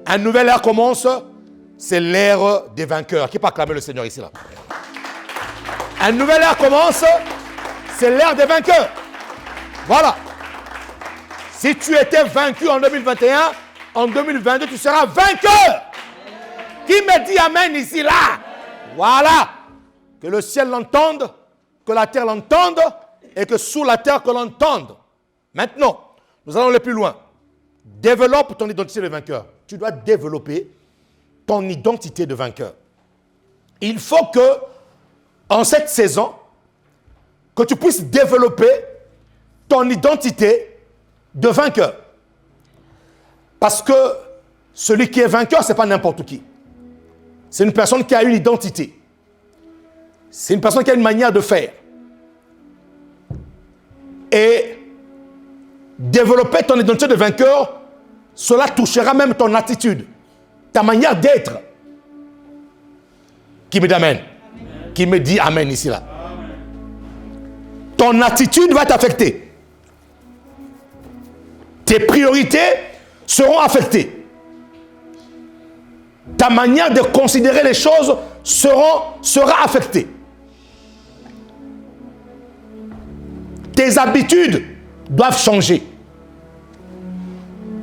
Un nouvel ère commence, c'est l'ère des vainqueurs. Qui peut acclamer le Seigneur ici là? Un nouvel ère commence, c'est l'ère des vainqueurs. Voilà. Si tu étais vaincu en 2021, en 2022, tu seras vainqueur. Qui me dit amen ici là? Voilà. Que le ciel l'entende, que la terre l'entende et que sous la terre que l'entende. Maintenant, nous allons aller plus loin. Développe ton identité de vainqueur. Tu dois développer ton identité de vainqueur. Il faut que, en cette saison, que tu puisses développer ton identité de vainqueur. Parce que celui qui est vainqueur, ce n'est pas n'importe qui. C'est une personne qui a une identité. C'est une personne qui a une manière de faire. Et développer ton identité de vainqueur, cela touchera même ton attitude, ta manière d'être. Qui me dit amen? Amen. Qui me dit amen ici là? Amen. Ton attitude va être affectée. Tes priorités seront affectées. Ta manière de considérer les choses sera affectée. Tes habitudes doivent changer.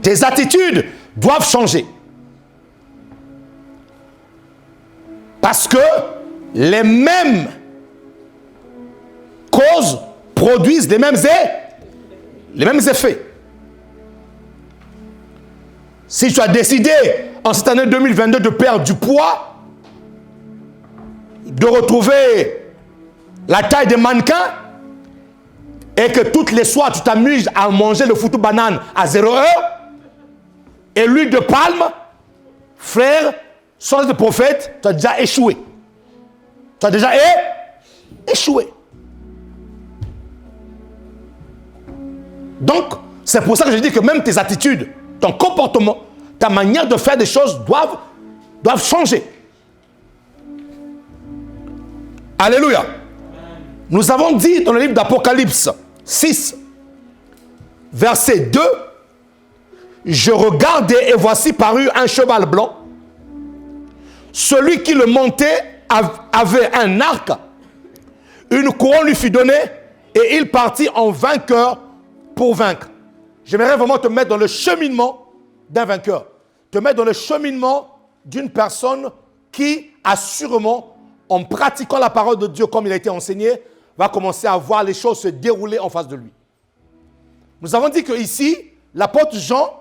Tes attitudes doivent changer. Parce que les mêmes causes produisent les mêmes effets. Si tu as décidé en cette année 2022 de perdre du poids, de retrouver la taille des mannequins, et que toutes les soirs tu t'amuses à manger le foutu banane à 0 heure, et l'huile de palme, frère, sans être prophète, tu as déjà échoué. Tu as déjà échoué. Donc, c'est pour ça que je dis que même tes attitudes, ton comportement, ta manière de faire des choses doivent changer. Alléluia. Nous avons dit dans le livre d'Apocalypse 6, verset 2, « Je regardais et voici parut un cheval blanc. Celui qui le montait avait un arc. Une couronne lui fut donnée et il partit en vainqueur pour vaincre. » J'aimerais vraiment te mettre dans le cheminement d'un vainqueur. Te mettre dans le cheminement d'une personne qui, assurément, en pratiquant la parole de Dieu comme il a été enseigné, va commencer à voir les choses se dérouler en face de lui. Nous avons dit qu'ici, l'apôtre Jean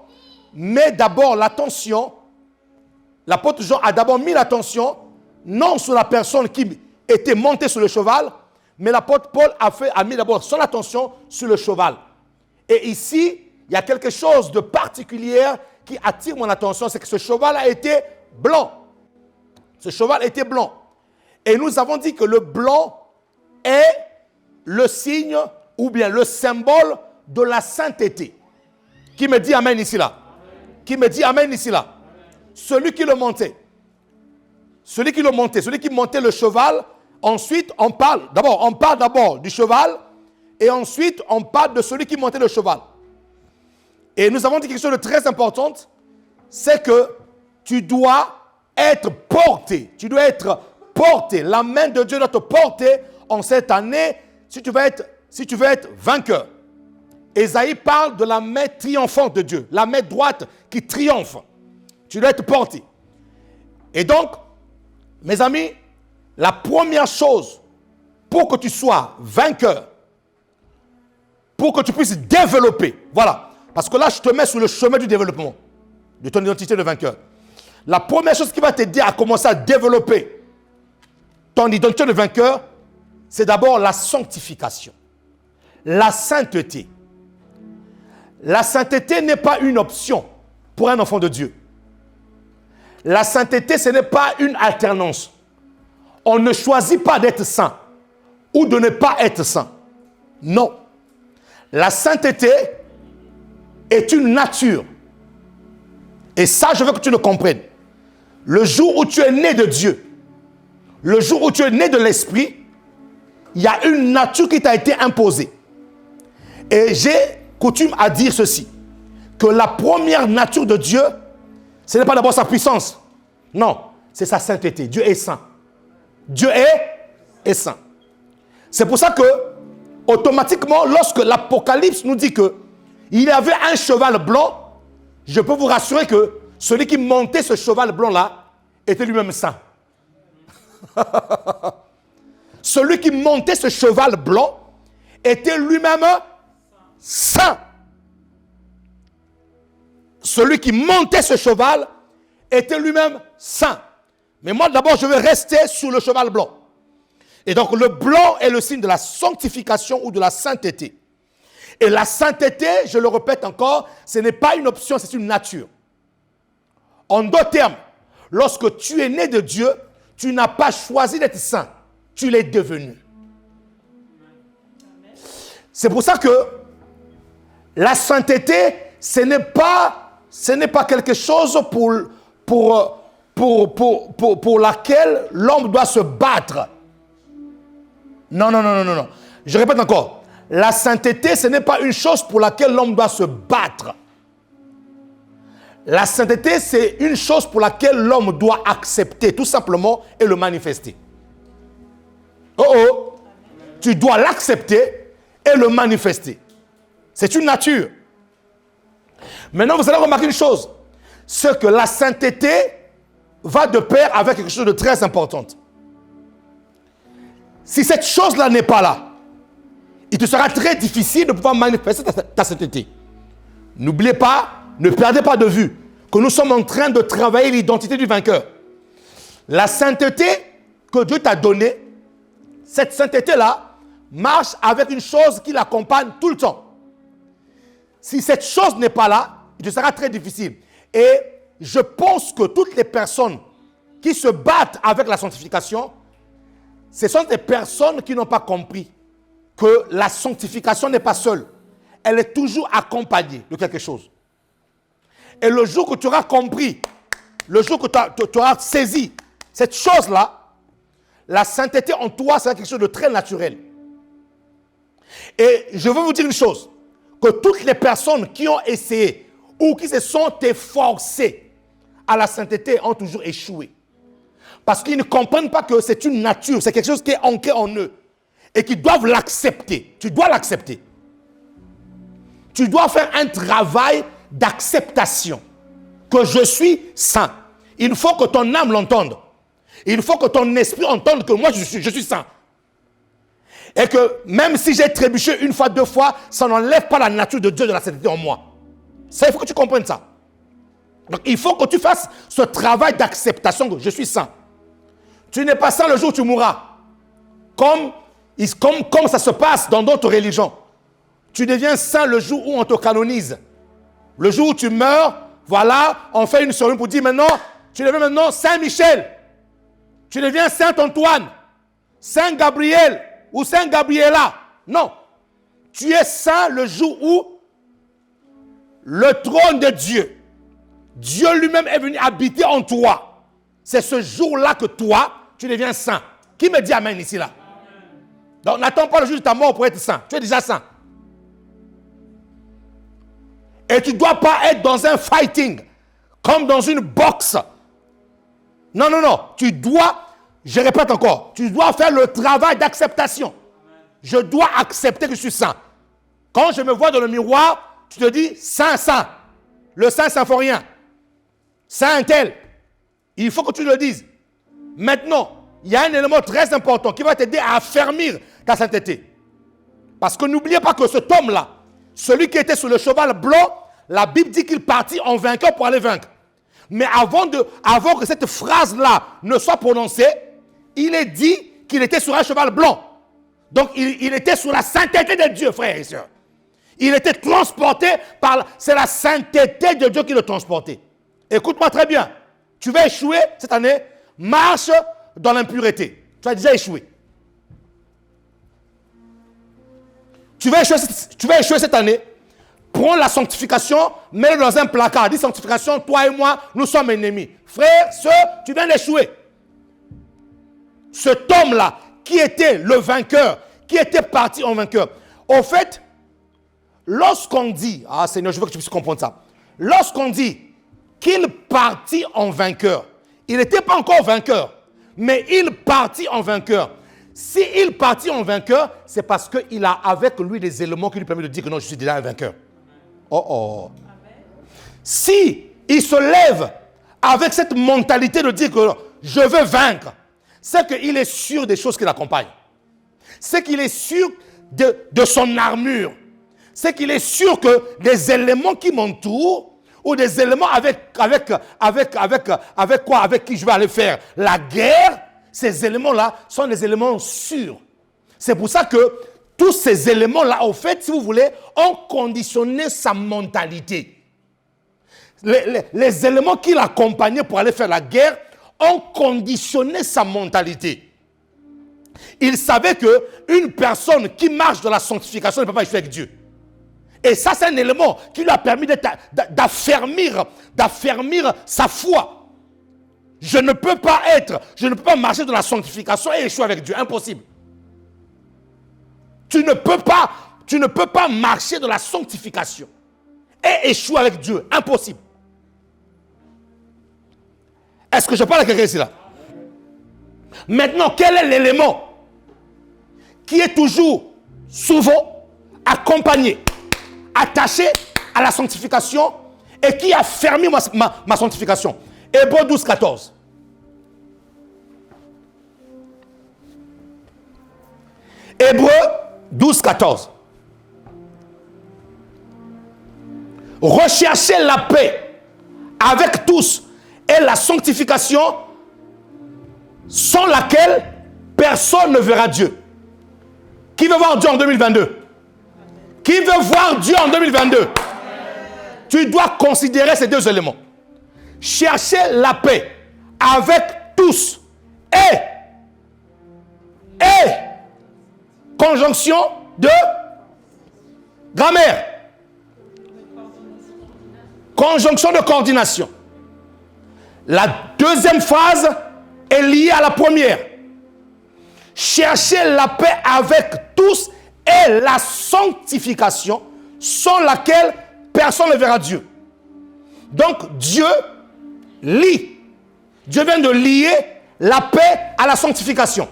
met d'abord l'attention. L'apôtre Jean a d'abord mis l'attention, non sur la personne qui était montée sur le cheval, mais l'apôtre Paul a mis d'abord son attention sur le cheval. Et ici, il y a quelque chose de particulier qui attire mon attention, c'est que ce cheval a été blanc. Ce cheval était blanc. Et nous avons dit que le blanc est le signe ou bien le symbole de la sainteté. Qui me dit amen ici là? Qui me dit amen ici là? Celui qui le montait. Celui qui montait le cheval. Ensuite, on parle d'abord du cheval et ensuite on parle de celui qui montait le cheval. Et nous avons dit quelque chose de très important, c'est que tu dois être porté. Tu dois être porté. La main de Dieu doit te porter en cette année si tu veux être vainqueur. Ésaïe parle de la main triomphante de Dieu, la main droite qui triomphe. Tu dois être porté. Et donc, mes amis, la première chose pour que tu sois vainqueur, pour que tu puisses développer, voilà, parce que là, je te mets sur le chemin du développement, de ton identité de vainqueur. La première chose qui va t'aider à commencer à développer ton identité de vainqueur, c'est d'abord la sanctification, la sainteté. La sainteté n'est pas une option pour un enfant de Dieu. La sainteté, ce n'est pas une alternance. On ne choisit pas d'être saint ou de ne pas être saint. Non. La sainteté est une nature. Et ça, je veux que tu le comprennes. Le jour où tu es né de Dieu, le jour où tu es né de l'Esprit, il y a une nature qui t'a été imposée. Et j'ai coutume à dire ceci, que la première nature de Dieu, Ce n'est pas d'abord sa puissance. Non, c'est sa sainteté. Dieu est saint. Dieu est saint. C'est pour ça que, automatiquement, lorsque l'Apocalypse nous dit que il y avait un cheval blanc, je peux vous rassurer que celui qui montait ce cheval blanc-là était lui-même saint. Celui qui montait ce cheval blanc était lui-même saint. Celui qui montait ce cheval était lui-même saint. Mais moi, d'abord, je vais rester sur le cheval blanc. Et donc, le blanc est le signe de la sanctification ou de la sainteté. Et la sainteté, je le répète encore, ce n'est pas une option, c'est une nature. En d'autres termes, lorsque tu es né de Dieu, tu n'as pas choisi d'être saint. Tu l'es devenu. C'est pour ça que la sainteté, ce n'est pas quelque chose pour laquelle l'homme doit se battre. Non. Je répète encore. La sainteté, ce n'est pas une chose pour laquelle l'homme doit se battre. La sainteté, c'est une chose pour laquelle l'homme doit accepter, tout simplement, et le manifester. Tu dois l'accepter et le manifester. C'est une nature. Maintenant, vous allez remarquer une chose. C'est que la sainteté va de pair avec quelque chose de très important. Si cette chose-là n'est pas là, il te sera très difficile de pouvoir manifester ta sainteté. N'oubliez pas, ne perdez pas de vue que nous sommes en train de travailler l'identité du vainqueur. La sainteté que Dieu t'a donnée, cette sainteté-là marche avec une chose qui l'accompagne tout le temps. Si cette chose n'est pas là, il te sera très difficile. Et je pense que toutes les personnes qui se battent avec la sanctification, ce sont des personnes qui n'ont pas compris que la sanctification n'est pas seule. Elle est toujours accompagnée de quelque chose. Et le jour que tu auras compris, le jour que tu auras saisi cette chose-là, la sainteté en toi, c'est quelque chose de très naturel. Et je veux vous dire une chose, que toutes les personnes qui ont essayé ou qui se sont efforcées à la sainteté ont toujours échoué. Parce qu'ils ne comprennent pas que c'est une nature, c'est quelque chose qui est ancré en eux. Et qu'ils doivent l'accepter. Tu dois l'accepter. Tu dois faire un travail d'acceptation. Que je suis saint. Il faut que ton âme l'entende. Il faut que ton esprit entende que moi je suis saint. Et que même si j'ai trébuché une fois, deux fois, ça n'enlève pas la nature de Dieu de la sainteté en moi. Ça, il faut que tu comprennes ça. Donc il faut que tu fasses ce travail d'acceptation que je suis saint. Tu n'es pas saint le jour où tu mourras. Comme ça se passe dans d'autres religions. Tu deviens saint le jour où on te canonise. Le jour où tu meurs, voilà, on fait une cérémonie pour dire maintenant, tu deviens maintenant Saint Michel. Tu deviens Saint Antoine, Saint Gabriel ou Saint Gabriela. Non. Tu es saint le jour où le trône de Dieu, Dieu lui-même est venu habiter en toi. C'est ce jour-là que toi, tu deviens saint. Qui me dit amen ici là? Donc n'attends pas le jour de ta mort pour être saint. Tu es déjà saint. Et tu ne dois pas être dans un fighting, comme dans une boxe. Non. Tu dois, je répète encore, tu dois faire le travail d'acceptation. Je dois accepter que je suis saint. Quand je me vois dans le miroir, tu te dis, saint. Le saint symphorien. Saint tel. Il faut que tu le dises. Maintenant, il y a un élément très important qui va t'aider à affermir ta sainteté. Parce que n'oubliez pas que cet homme-là, celui qui était sur le cheval blanc, la Bible dit qu'il partit en vainqueur pour aller vaincre. Mais avant que cette phrase-là ne soit prononcée, il est dit qu'il était sur un cheval blanc. Donc il était sur la sainteté de Dieu, frères et sœurs. Il était transporté par... C'est la sainteté de Dieu qui le transportait. Écoute-moi très bien. Tu vas échouer cette année, marche dans l'impureté. Tu as déjà échoué. Tu vas échouer cette année. Prends la sanctification, mets-le dans un placard. Dis sanctification, toi et moi, nous sommes ennemis. Frère, sœur, tu viens d'échouer. Cet homme-là, qui était le vainqueur, qui était parti en vainqueur. Au fait, lorsqu'on dit, ah Seigneur, je veux que tu puisses comprendre ça. Lorsqu'on dit qu'il partit en vainqueur. Il n'était pas encore vainqueur, mais il partit en vainqueur. S'il partit en vainqueur, c'est parce qu'il a avec lui des éléments qui lui permettent de dire que non, je suis déjà un vainqueur. Si il se lève avec cette mentalité de dire que je veux vaincre, c'est qu'il est sûr des choses qui l'accompagnent. C'est qu'il est sûr de son armure. C'est qu'il est sûr que des éléments qui m'entourent ou des éléments avec qui je vais aller faire la guerre, ces éléments-là sont des éléments sûrs. C'est pour ça que tous ces éléments-là, au fait, si vous voulez, ont conditionné sa mentalité. Les éléments qui l'accompagnaient pour aller faire la guerre ont conditionné sa mentalité. Il savait qu'une personne qui marche dans la sanctification ne peut pas échouer avec Dieu. Et ça, c'est un élément qui lui a permis d'affermir sa foi. Je ne peux pas marcher dans la sanctification et échouer avec Dieu. Impossible. Tu ne peux pas marcher dans la sanctification et échouer avec Dieu. Impossible. Est-ce que je parle à quelqu'un ici là? Maintenant, quel est l'élément qui est toujours souvent accompagné, attaché à la sanctification et qui a fermé ma sanctification? Hébreux 12, 14. Hébreux 12, 14. Recherchez la paix avec tous et la sanctification sans laquelle personne ne verra Dieu. Qui veut voir Dieu en 2022? Qui veut voir Dieu en 2022? Tu dois considérer ces deux éléments. Chercher la paix avec tous et conjonction de grammaire. Conjonction de coordination. La deuxième phrase est liée à la première. Chercher la paix avec tous et la sanctification sans laquelle personne ne verra Dieu. Donc Dieu lie. Dieu vient de lier la paix à la sanctification.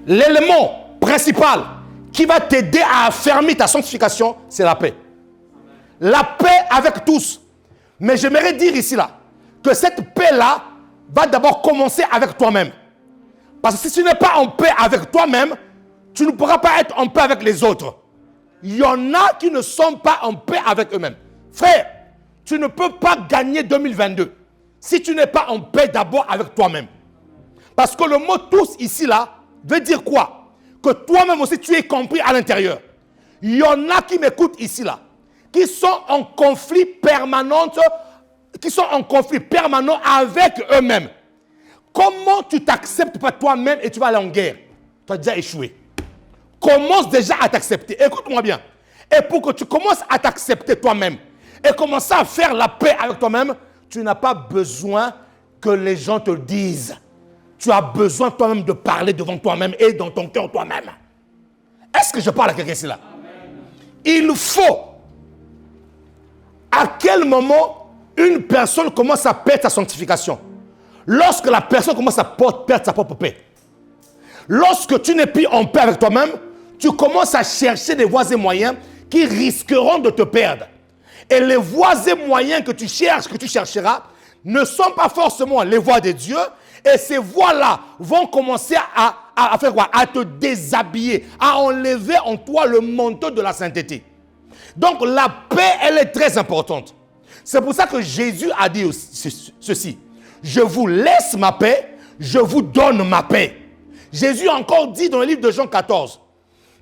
L'élément principal qui va t'aider à affermir ta sanctification, c'est la paix. La paix avec tous. Mais j'aimerais dire ici là, que cette paix-là va d'abord commencer avec toi-même. Parce que si tu n'es pas en paix avec toi-même, tu ne pourras pas être en paix avec les autres. Il y en a qui ne sont pas en paix avec eux-mêmes. Frère, tu ne peux pas gagner 2022 si tu n'es pas en paix d'abord avec toi-même. Parce que le mot tous ici là veut dire quoi? Que toi-même aussi tu es compris à l'intérieur. Il y en a qui m'écoutent ici là, qui sont en conflit permanent avec eux-mêmes. Comment tu t'acceptes pas toi-même et tu vas aller en guerre? Tu as déjà échoué. Commence déjà à t'accepter. Écoute-moi bien. Et pour que tu commences à t'accepter toi-même et commencer à faire la paix avec toi-même, tu n'as pas besoin que les gens te disent. Tu as besoin toi-même de parler devant toi-même et dans ton cœur toi-même. Est-ce que je parle à quelqu'un ici là? Il faut. À quel moment une personne commence à perdre sa sanctification? Lorsque la personne commence à perdre sa propre paix. Lorsque tu n'es plus en paix avec toi-même, tu commences à chercher des voies et moyens qui risqueront de te perdre. Et les voies et moyens que tu chercheras, ne sont pas forcément les voies de Dieu. Et ces voies-là vont commencer à faire quoi? À te déshabiller, à enlever en toi le manteau de la sainteté. Donc la paix, elle est très importante. C'est pour ça que Jésus a dit ceci. Je vous laisse ma paix, je vous donne ma paix. Jésus a encore dit dans le livre de Jean 14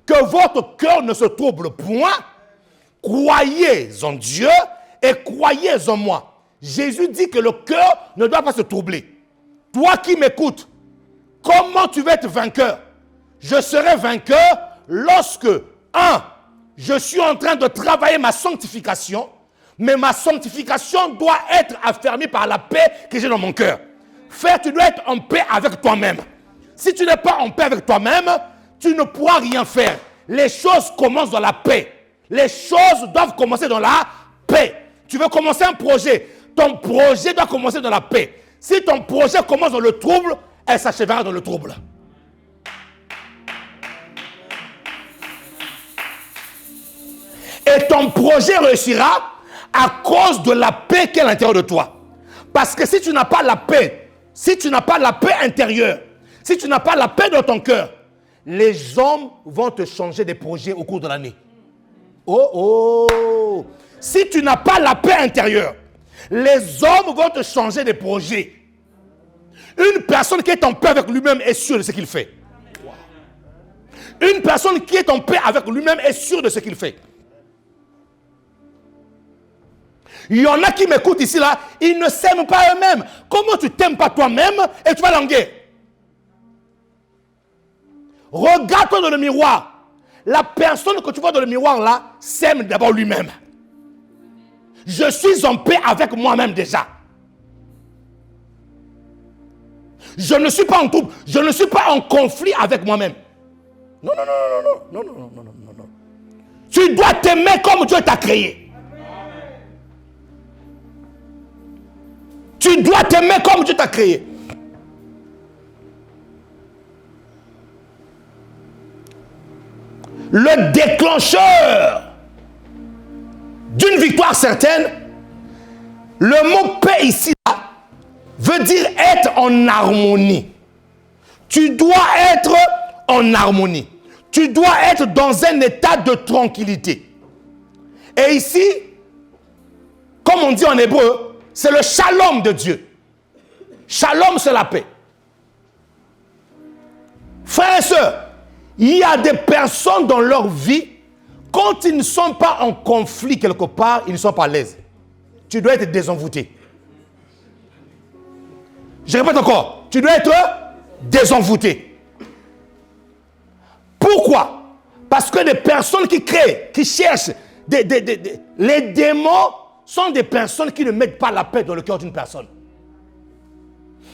que votre cœur ne se trouble point. Croyez en Dieu et croyez en moi. Jésus dit que le cœur ne doit pas se troubler. Toi qui m'écoutes, comment tu vas être vainqueur? Je serai vainqueur lorsque, je suis en train de travailler ma sanctification, mais ma sanctification doit être affermie par la paix que j'ai dans mon cœur. Frère, tu dois être en paix avec toi-même. Si tu n'es pas en paix avec toi-même, tu ne pourras rien faire. Les choses commencent dans la paix. Les choses doivent commencer dans la paix. Tu veux commencer un projet, ton projet doit commencer dans la paix. Si ton projet commence dans le trouble, elle s'achèvera dans le trouble. Et ton projet réussira à cause de la paix qui est à l'intérieur de toi. Parce que si tu n'as pas la paix, si tu n'as pas la paix intérieure, si tu n'as pas la paix dans ton cœur, les hommes vont te changer des projets au cours de l'année. Oh oh! Si tu n'as pas la paix intérieure, les hommes vont te changer des projets. Une personne qui est en paix avec lui-même est sûre de ce qu'il fait. Une personne qui est en paix avec lui-même est sûre de ce qu'il fait. Il y en a qui m'écoutent ici, là, ils ne s'aiment pas eux-mêmes. Comment tu t'aimes pas toi-même et tu vas aller en guerre? Regarde-toi dans le miroir. La personne que tu vois dans le miroir, là, s'aime d'abord lui-même. Je suis en paix avec moi-même déjà. Je ne suis pas en trouble. Je ne suis pas en conflit avec moi-même. Non, non, non, non, non, non, non, non, non, non, non. Tu dois t'aimer comme Dieu t'a créé. Tu dois t'aimer comme Dieu t'a créé. Le déclencheur d'une victoire certaine, le mot paix ici là, veut dire être en harmonie. Tu dois être en harmonie. Tu dois être dans un état de tranquillité. Et ici, comme on dit en hébreu, c'est le shalom de Dieu. Shalom, c'est la paix. Frères et sœurs, il y a des personnes dans leur vie, quand ils ne sont pas en conflit quelque part, ils ne sont pas à l'aise. Tu dois être désenvoûté. Je répète encore, tu dois être désenvoûté. Pourquoi? Parce que les personnes qui créent, qui cherchent, les démons sont des personnes qui ne mettent pas la paix dans le cœur d'une personne.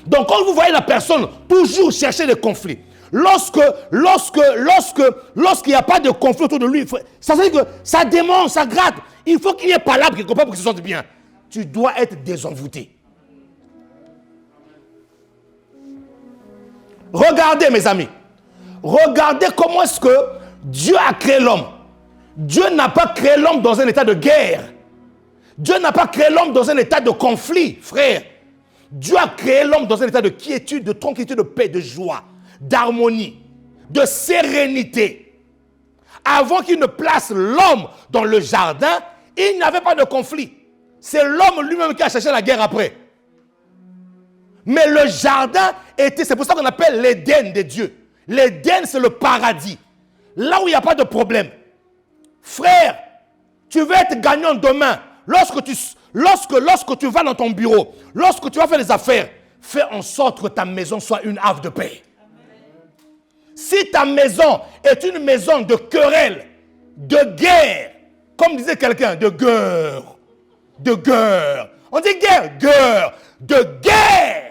Donc quand vous voyez la personne toujours chercher des conflits, lorsqu'il n'y a pas de conflit autour de lui, ça veut dire que ça démonte, ça gratte. Il faut qu'il y ait palabre quelque part pour qu'il se sente bien. Tu dois être désenvoûté. Regardez mes amis, regardez comment est-ce que Dieu a créé l'homme. Dieu n'a pas créé l'homme dans un état de guerre. Dieu n'a pas créé l'homme dans un état de conflit, frère. Dieu a créé l'homme dans un état de quiétude, de tranquillité, de paix, de joie, d'harmonie, de sérénité. Avant qu'il ne place l'homme dans le jardin, il n'y avait pas de conflit. C'est l'homme lui-même qui a cherché la guerre après. Mais le jardin était, c'est pour ça qu'on appelle l'Éden de Dieu. L'Éden, c'est le paradis. Là où il n'y a pas de problème. Frère, tu veux être gagnant demain. Lorsque tu vas dans ton bureau, lorsque tu vas faire des affaires, fais en sorte que ta maison soit une havre de paix. Si ta maison est une maison de querelle, de guerre, comme disait quelqu'un, de guerre, on dit guerre, de guerre.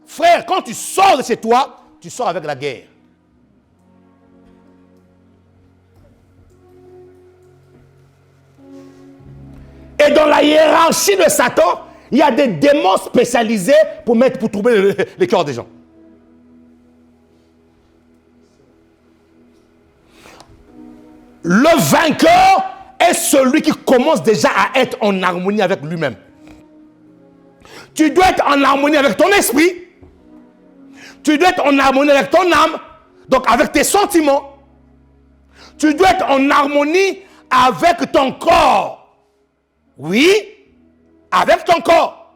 Frère, quand tu sors de chez toi, tu sors avec la guerre. Et dans la hiérarchie de Satan, il y a des démons spécialisés pour troubler les cœurs des gens. Le vainqueur est celui qui commence déjà à être en harmonie avec lui-même. Tu dois être en harmonie avec ton esprit. Tu dois être en harmonie avec ton âme, donc avec tes sentiments. Tu dois être en harmonie avec ton corps. Oui, avec ton corps.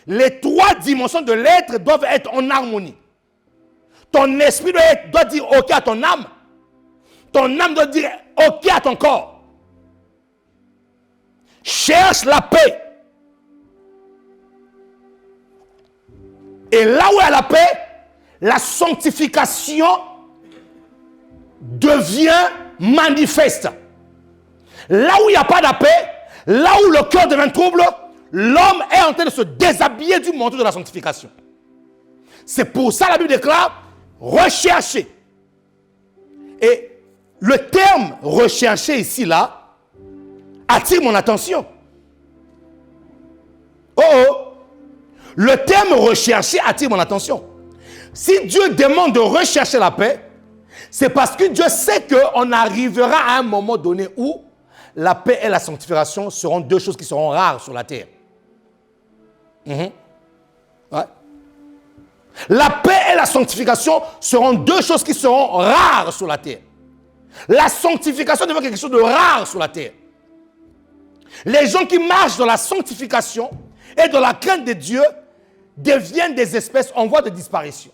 Les trois dimensions de l'être doivent être en harmonie. Ton esprit doit dire OK à ton âme. Ton âme doit dire OK à ton corps. Cherche la paix. Et là où il y a la paix, la sanctification devient manifeste. Là où il n'y a pas de paix, là où le cœur devient trouble, l'homme est en train de se déshabiller du manteau de la sanctification. C'est pour ça que la Bible déclare rechercher. Et le terme rechercher ici là attire mon attention. Oh oh. Le terme rechercher attire mon attention. Si Dieu demande de rechercher la paix, c'est parce que Dieu sait qu'on arrivera à un moment donné où la paix et la sanctification seront deux choses qui seront rares sur la terre. Ouais. La paix et la sanctification seront deux choses qui seront rares sur la terre. La sanctification devient quelque chose de rare sur la terre. Les gens qui marchent dans la sanctification et dans la crainte de Dieu deviennent des espèces en voie de disparition.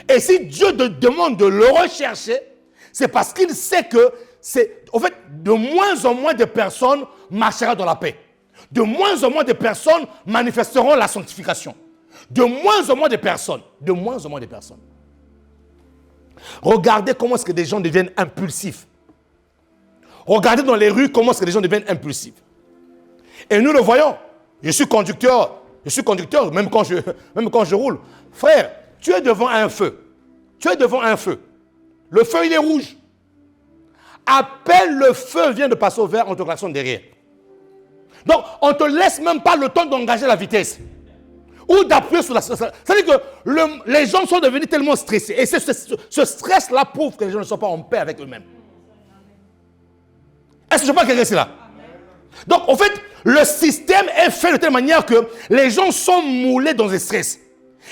Et si Dieu te demande de le rechercher, c'est parce qu'il sait que de moins en moins de personnes marcheront dans la paix. De moins en moins de personnes manifesteront la sanctification. De moins en moins de personnes. De moins en moins de personnes. Regardez comment est-ce que des gens deviennent impulsifs. Regardez dans les rues comment est-ce que les gens deviennent impulsifs. Et nous le voyons. Je suis conducteur même quand je roule. Frère, tu es devant un feu. Le feu, il est rouge. À peine le feu vient de passer au vert, on te klaxonne derrière. Donc, on ne te laisse même pas le temps d'engager la vitesse. Ou d'appuyer sur la... C'est-à-dire que les gens sont devenus tellement stressés. Et ce stress-là prouve que les gens ne sont pas en paix avec eux-mêmes. Est-ce que je peux quelqu'un ici là? Donc, en fait, le système est fait de telle manière que les gens sont moulés dans un stress.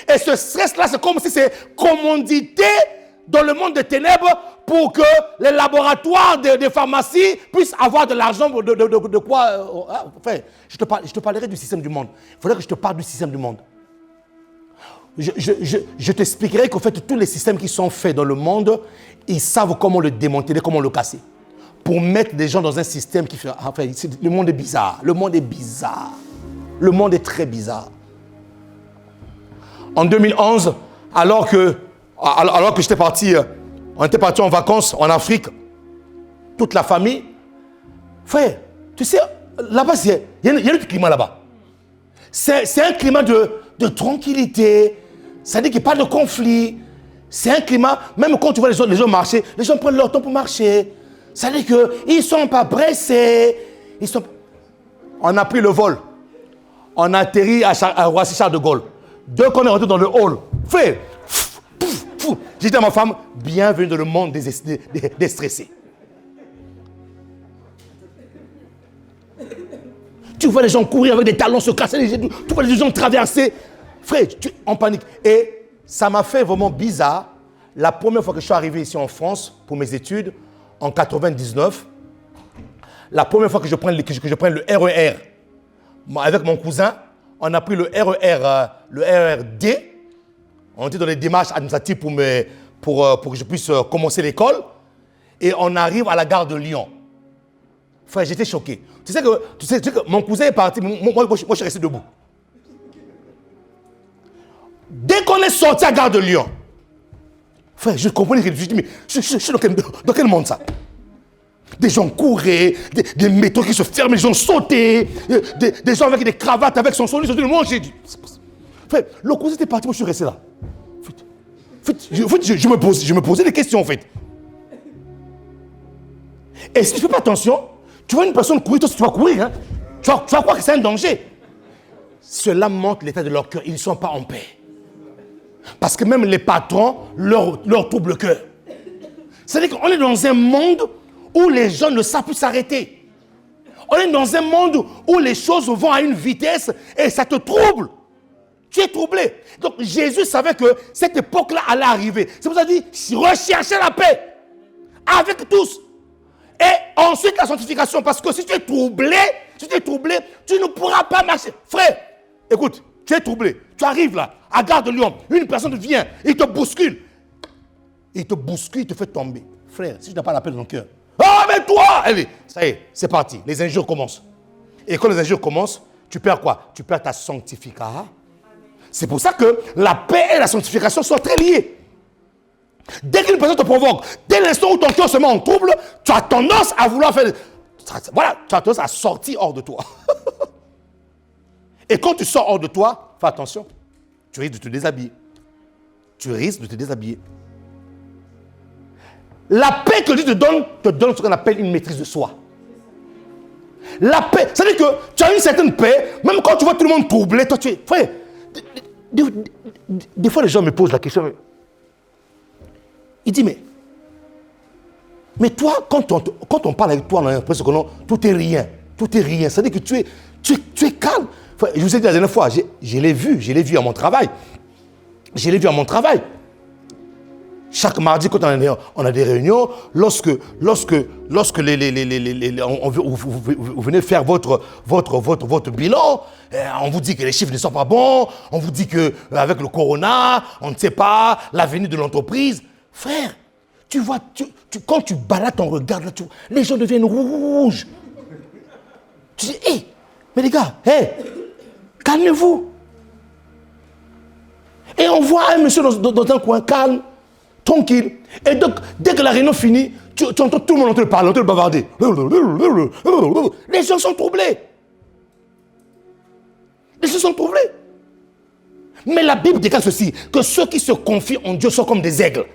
Et ce stress-là, c'est comme si c'est commandité dans le monde des ténèbres pour que les laboratoires des pharmacies puissent avoir de l'argent de quoi... Enfin, je te parlerai du système du monde. Il faudrait que je te parle du système du monde. Je t'expliquerai qu'en fait, tous les systèmes qui sont faits dans le monde, ils savent comment le démanteler, comment le casser. Pour mettre des gens dans un système qui fait... Enfin, le monde est bizarre. Le monde est bizarre. Le monde est très bizarre. En 2011, alors que j'étais parti... On était parti en vacances en Afrique. Toute la famille. Frère, tu sais, là-bas, il y a un climat là-bas. C'est un climat de tranquillité. Ça dit qu'il n'y a pas de conflit. C'est un climat, même quand tu vois les gens marcher, les gens prennent leur temps pour marcher. Ça dit qu'ils ne sont pas pressés. On a pris le vol. On a atterri à Roissy-Charles de Gaulle. Dès qu'on est rentré dans le hall, frère, j'ai dit à ma femme, bienvenue dans le monde des stressés. Tu vois les gens courir avec des talons, se casser les genoux, tu vois les gens traverser. Frère, tu es en panique. Et ça m'a fait vraiment bizarre. La première fois que je suis arrivé ici en France pour mes études, en 99, la première fois que je prends le RER, avec mon cousin, on a pris le RERD. On était dans les démarches administratives pour que je puisse commencer l'école. Et on arrive à la gare de Lyon. Frère, j'étais choqué. Tu sais que mon cousin est parti, moi je suis resté debout. Dès qu'on est sorti à la gare de Lyon, frère, je comprenais que je dis, mais je suis dans quel monde ça? Des gens couraient, des métros qui se ferment, des gens sautaient, des gens avec des cravates, avec son sourire. Moi, j'ai dit, frère, le cousin était parti, moi je suis resté là. Je me posais des questions en fait. Et si tu ne fais pas attention, tu vois une personne courir, toi tu vas courir, hein? Tu vas croire que c'est un danger. Cela montre l'état de leur cœur, ils ne sont pas en paix. Parce que même les patrons leur troublent le cœur. C'est-à-dire qu'on est dans un monde où les gens ne savent plus s'arrêter. On est dans un monde où les choses vont à une vitesse et ça te trouble. Tu es troublé. Donc Jésus savait que cette époque-là allait arriver. C'est pour ça qu'il dit, recherchez la paix avec tous. Et ensuite la sanctification. Parce que si tu es troublé, tu ne pourras pas marcher. Frère, écoute, tu es troublé. Tu arrives là, à Gare de Lyon. Une personne vient, il te bouscule. Il te fait tomber. Frère, si tu n'as pas la paix dans ton cœur. Ah, mais toi! Allez, ça y est, c'est parti. Les injures commencent. Et quand les injures commencent, tu perds quoi? Tu perds ta sanctification. C'est pour ça que la paix et la sanctification sont très liées. Dès qu'une personne te provoque, dès l'instant où ton cœur se met en trouble, tu as tendance à vouloir faire... Voilà, tu as tendance à sortir hors de toi. Et quand tu sors hors de toi, fais attention, tu risques de te déshabiller. La paix que Dieu te donne ce qu'on appelle une maîtrise de soi. La paix, c'est-à-dire que tu as une certaine paix, même quand tu vois tout le monde troublé, toi tu es... Frère, Des fois, les gens me posent la question. Il dit, mais toi, quand on parle avec toi, on a l'impression que non, tout est rien. Tout est rien. Ça veut dire que tu es calme. Enfin, je vous ai dit la dernière fois, je l'ai vu à mon travail. Je l'ai vu à mon travail. Chaque mardi, quand on a des réunions, lorsque vous venez faire votre bilan, on vous dit que les chiffres ne sont pas bons, on vous dit qu'avec le corona, on ne sait pas l'avenir de l'entreprise. Frère, tu vois, quand tu balades ton regard, là, les gens deviennent rouges. Tu dis, hé, mais les gars, calmez-vous. Et on voit un monsieur dans un coin calme, tranquille. Et donc, dès que la réunion finit, tu entends tout le monde entendre parler, entendre bavarder. Les gens sont troublés. Les gens sont troublés. Mais la Bible déclare ceci, que ceux qui se confient en Dieu sont comme des aigles.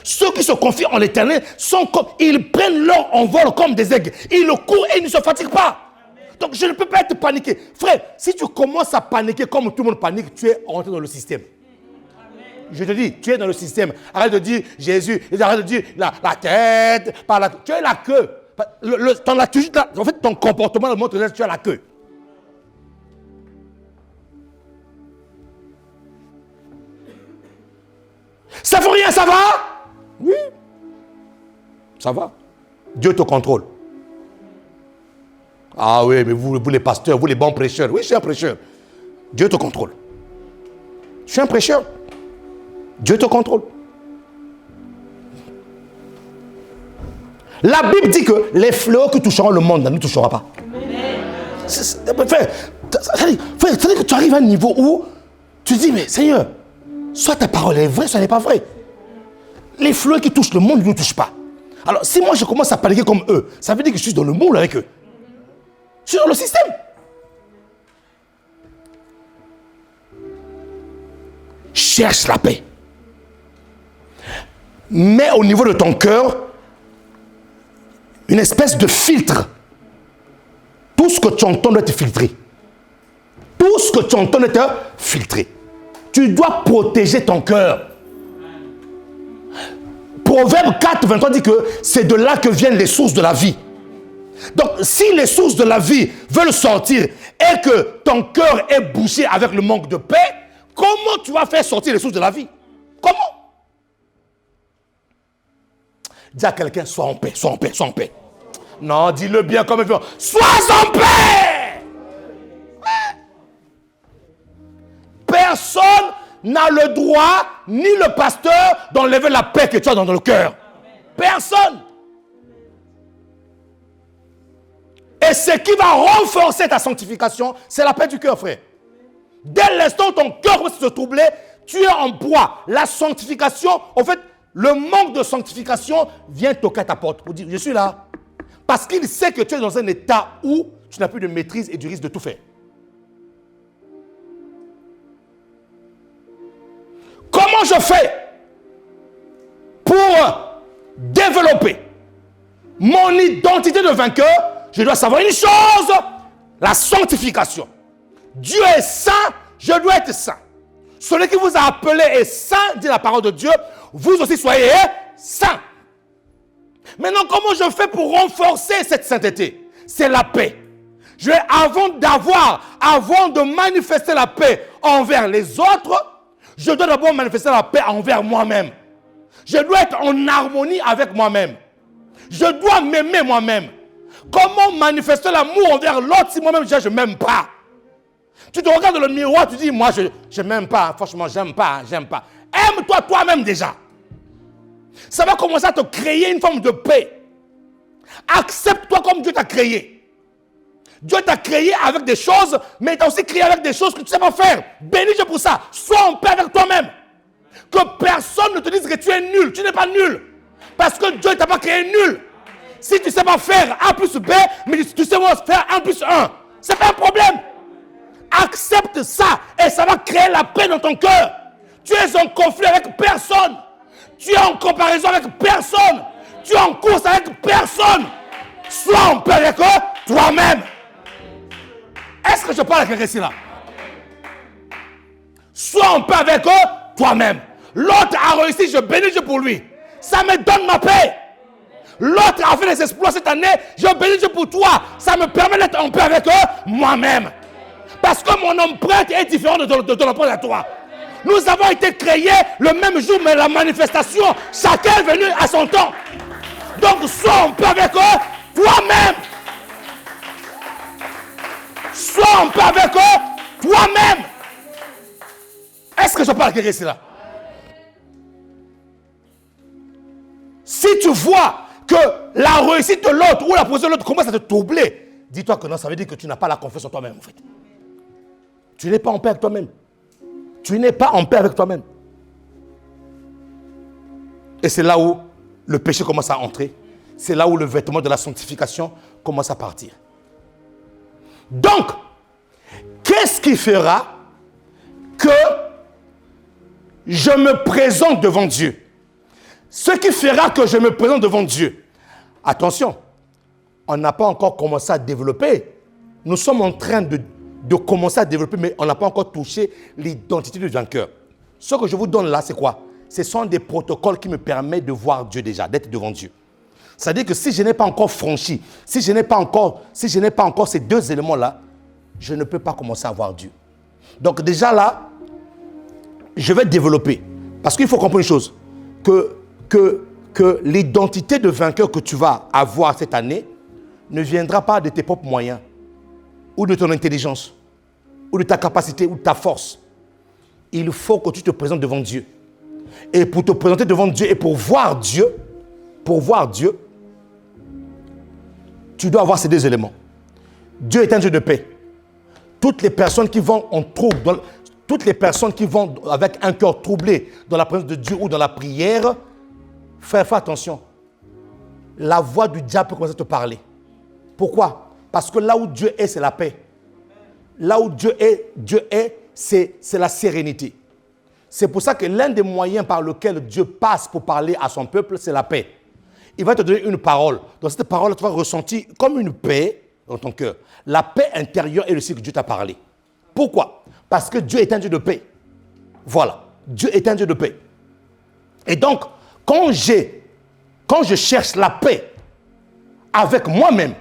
Ceux qui se confient en l'Éternel sont comme, ils prennent leur envol comme des aigles. Ils courent et ils ne se fatiguent pas. Donc je ne peux pas être paniqué. Frère, si tu commences à paniquer comme tout le monde panique, tu es rentré dans le système. Je te dis, tu es dans le système. Arrête de dire Jésus, arrête de dire la tête, par la, tu es la queue. En fait, ton comportement montre que tu as la queue. Ça vaut rien, ça va? Oui. Ça va. Dieu te contrôle. Ah oui, mais vous les pasteurs, vous les bons prêcheurs. Oui, je suis un prêcheur. Dieu te contrôle. Je suis un prêcheur. Dieu te contrôle. La Bible dit que les fléaux qui toucheront le monde ne nous touchera pas. Frère, c'est-à-dire que tu arrives à un niveau où tu dis, mais Seigneur, soit ta parole est vraie, soit elle n'est pas vraie. Les fléaux qui touchent le monde ne nous touchent pas. Alors, si moi je commence à paniquer comme eux, ça veut dire que je suis dans le moule avec eux. Je suis dans le système. Cherche la paix. Mets au niveau de ton cœur une espèce de filtre. Tout ce que tu entends doit être filtré. Tout ce que tu entends doit être filtré. Tu dois protéger ton cœur. Proverbe 4, 23 dit que c'est de là que viennent les sources de la vie. Donc, si les sources de la vie veulent sortir et que ton cœur est bouché avec le manque de paix, comment tu vas faire sortir les sources de la vie? Comment? Dis à quelqu'un, sois en paix, sois en paix, sois en paix. Non, dis-le bien comme il veut. Sois en paix! Personne n'a le droit, ni le pasteur, d'enlever la paix que tu as dans le cœur. Personne. Et ce qui va renforcer ta sanctification, c'est la paix du cœur, frère. Dès l'instant où ton cœur va se troubler, tu es en proie. La sanctification, en fait, le manque de sanctification vient toquer à ta porte pour dire, je suis là. Parce qu'il sait que tu es dans un état où tu n'as plus de maîtrise et du risque de tout faire. Comment je fais pour développer mon identité de vainqueur? Je dois savoir une chose, la sanctification. Dieu est saint, je dois être saint. Celui qui vous a appelé est saint, dit la parole de Dieu, vous aussi soyez saints. Maintenant, comment je fais pour renforcer cette sainteté? C'est la paix. Avant de manifester la paix envers les autres, je dois d'abord manifester la paix envers moi-même. Je dois être en harmonie avec moi-même. Je dois m'aimer moi-même. Comment manifester l'amour envers l'autre si moi-même je ne m'aime pas? Tu te regardes dans le miroir, tu dis, moi je ne m'aime pas, franchement, j'aime pas. Aime-toi toi-même déjà. Ça va commencer à te créer une forme de paix. Accepte-toi comme Dieu t'a créé. Dieu t'a créé avec des choses, mais il t'a aussi créé avec des choses que tu ne sais pas faire. Bénis Dieu pour ça. Sois en paix avec toi-même. Que personne ne te dise que tu es nul. Tu n'es pas nul. Parce que Dieu ne t'a pas créé nul. Si tu ne sais pas faire A plus B, mais tu sais faire 1 plus 1, ce n'est pas un problème. Accepte ça et ça va créer la paix dans ton cœur. Tu es en conflit avec personne. Tu es en comparaison avec personne. Tu es en course avec personne. Sois en paix avec toi-même. Est-ce que je parle à quelqu'un ici là? Sois en paix avec eux, toi-même. L'autre a réussi, je bénis Dieu pour lui. Ça me donne ma paix. L'autre a fait des exploits cette année, je bénis Dieu pour toi. Ça me permet d'être en paix avec eux, moi-même. Parce que mon empreinte est différente de ton empreinte à toi. Nous avons été créés le même jour, mais la manifestation, chacun est venu à son temps. Donc, sois en paix avec eux, toi-même. Sois en paix avec eux, toi-même. Est-ce que je parle à quelqu'un ici là? Si tu vois que la réussite de l'autre ou la position de l'autre commence à te troubler, dis-toi que non, ça veut dire que tu n'as pas la confiance en toi-même en fait. Tu n'es pas en paix avec toi-même. Tu n'es pas en paix avec toi-même. Et c'est là où le péché commence à entrer. C'est là où le vêtement de la sanctification commence à partir. Donc, qu'est-ce qui fera que je me présente devant Dieu? Ce qui fera que je me présente devant Dieu. Attention, on n'a pas encore commencé à développer. Nous sommes en train de commencer à développer, mais on n'a pas encore touché l'identité du vainqueur. Ce que je vous donne là, c'est quoi? Ce sont des protocoles qui me permettent de voir Dieu déjà, d'être devant Dieu. C'est-à-dire que si je n'ai pas encore franchi, si je n'ai pas encore ces deux éléments-là, je ne peux pas commencer à voir Dieu. Donc déjà là, je vais développer. Parce qu'il faut comprendre une chose, que l'identité de vainqueur que tu vas avoir cette année ne viendra pas de tes propres moyens, ou de ton intelligence, ou de ta capacité, ou de ta force. Il faut que tu te présentes devant Dieu. Et pour te présenter devant Dieu et pour voir Dieu, tu dois avoir ces deux éléments. Dieu est un Dieu de paix. Toutes les personnes qui vont en trouble, toutes les personnes qui vont avec un cœur troublé dans la présence de Dieu ou dans la prière, fais attention. La voix du diable peut commencer à te parler. Pourquoi? Parce que là où Dieu est, c'est la paix. Là où Dieu est, c'est la sérénité. C'est pour ça que l'un des moyens par lesquels Dieu passe pour parler à son peuple, c'est la paix. Il va te donner une parole. Dans cette parole, tu vas ressentir comme une paix dans ton cœur. La paix intérieure est le signe que Dieu t'a parlé. Pourquoi? Parce que Dieu est un Dieu de paix. Voilà. Dieu est un Dieu de paix. Et donc, quand je cherche la paix avec moi-même,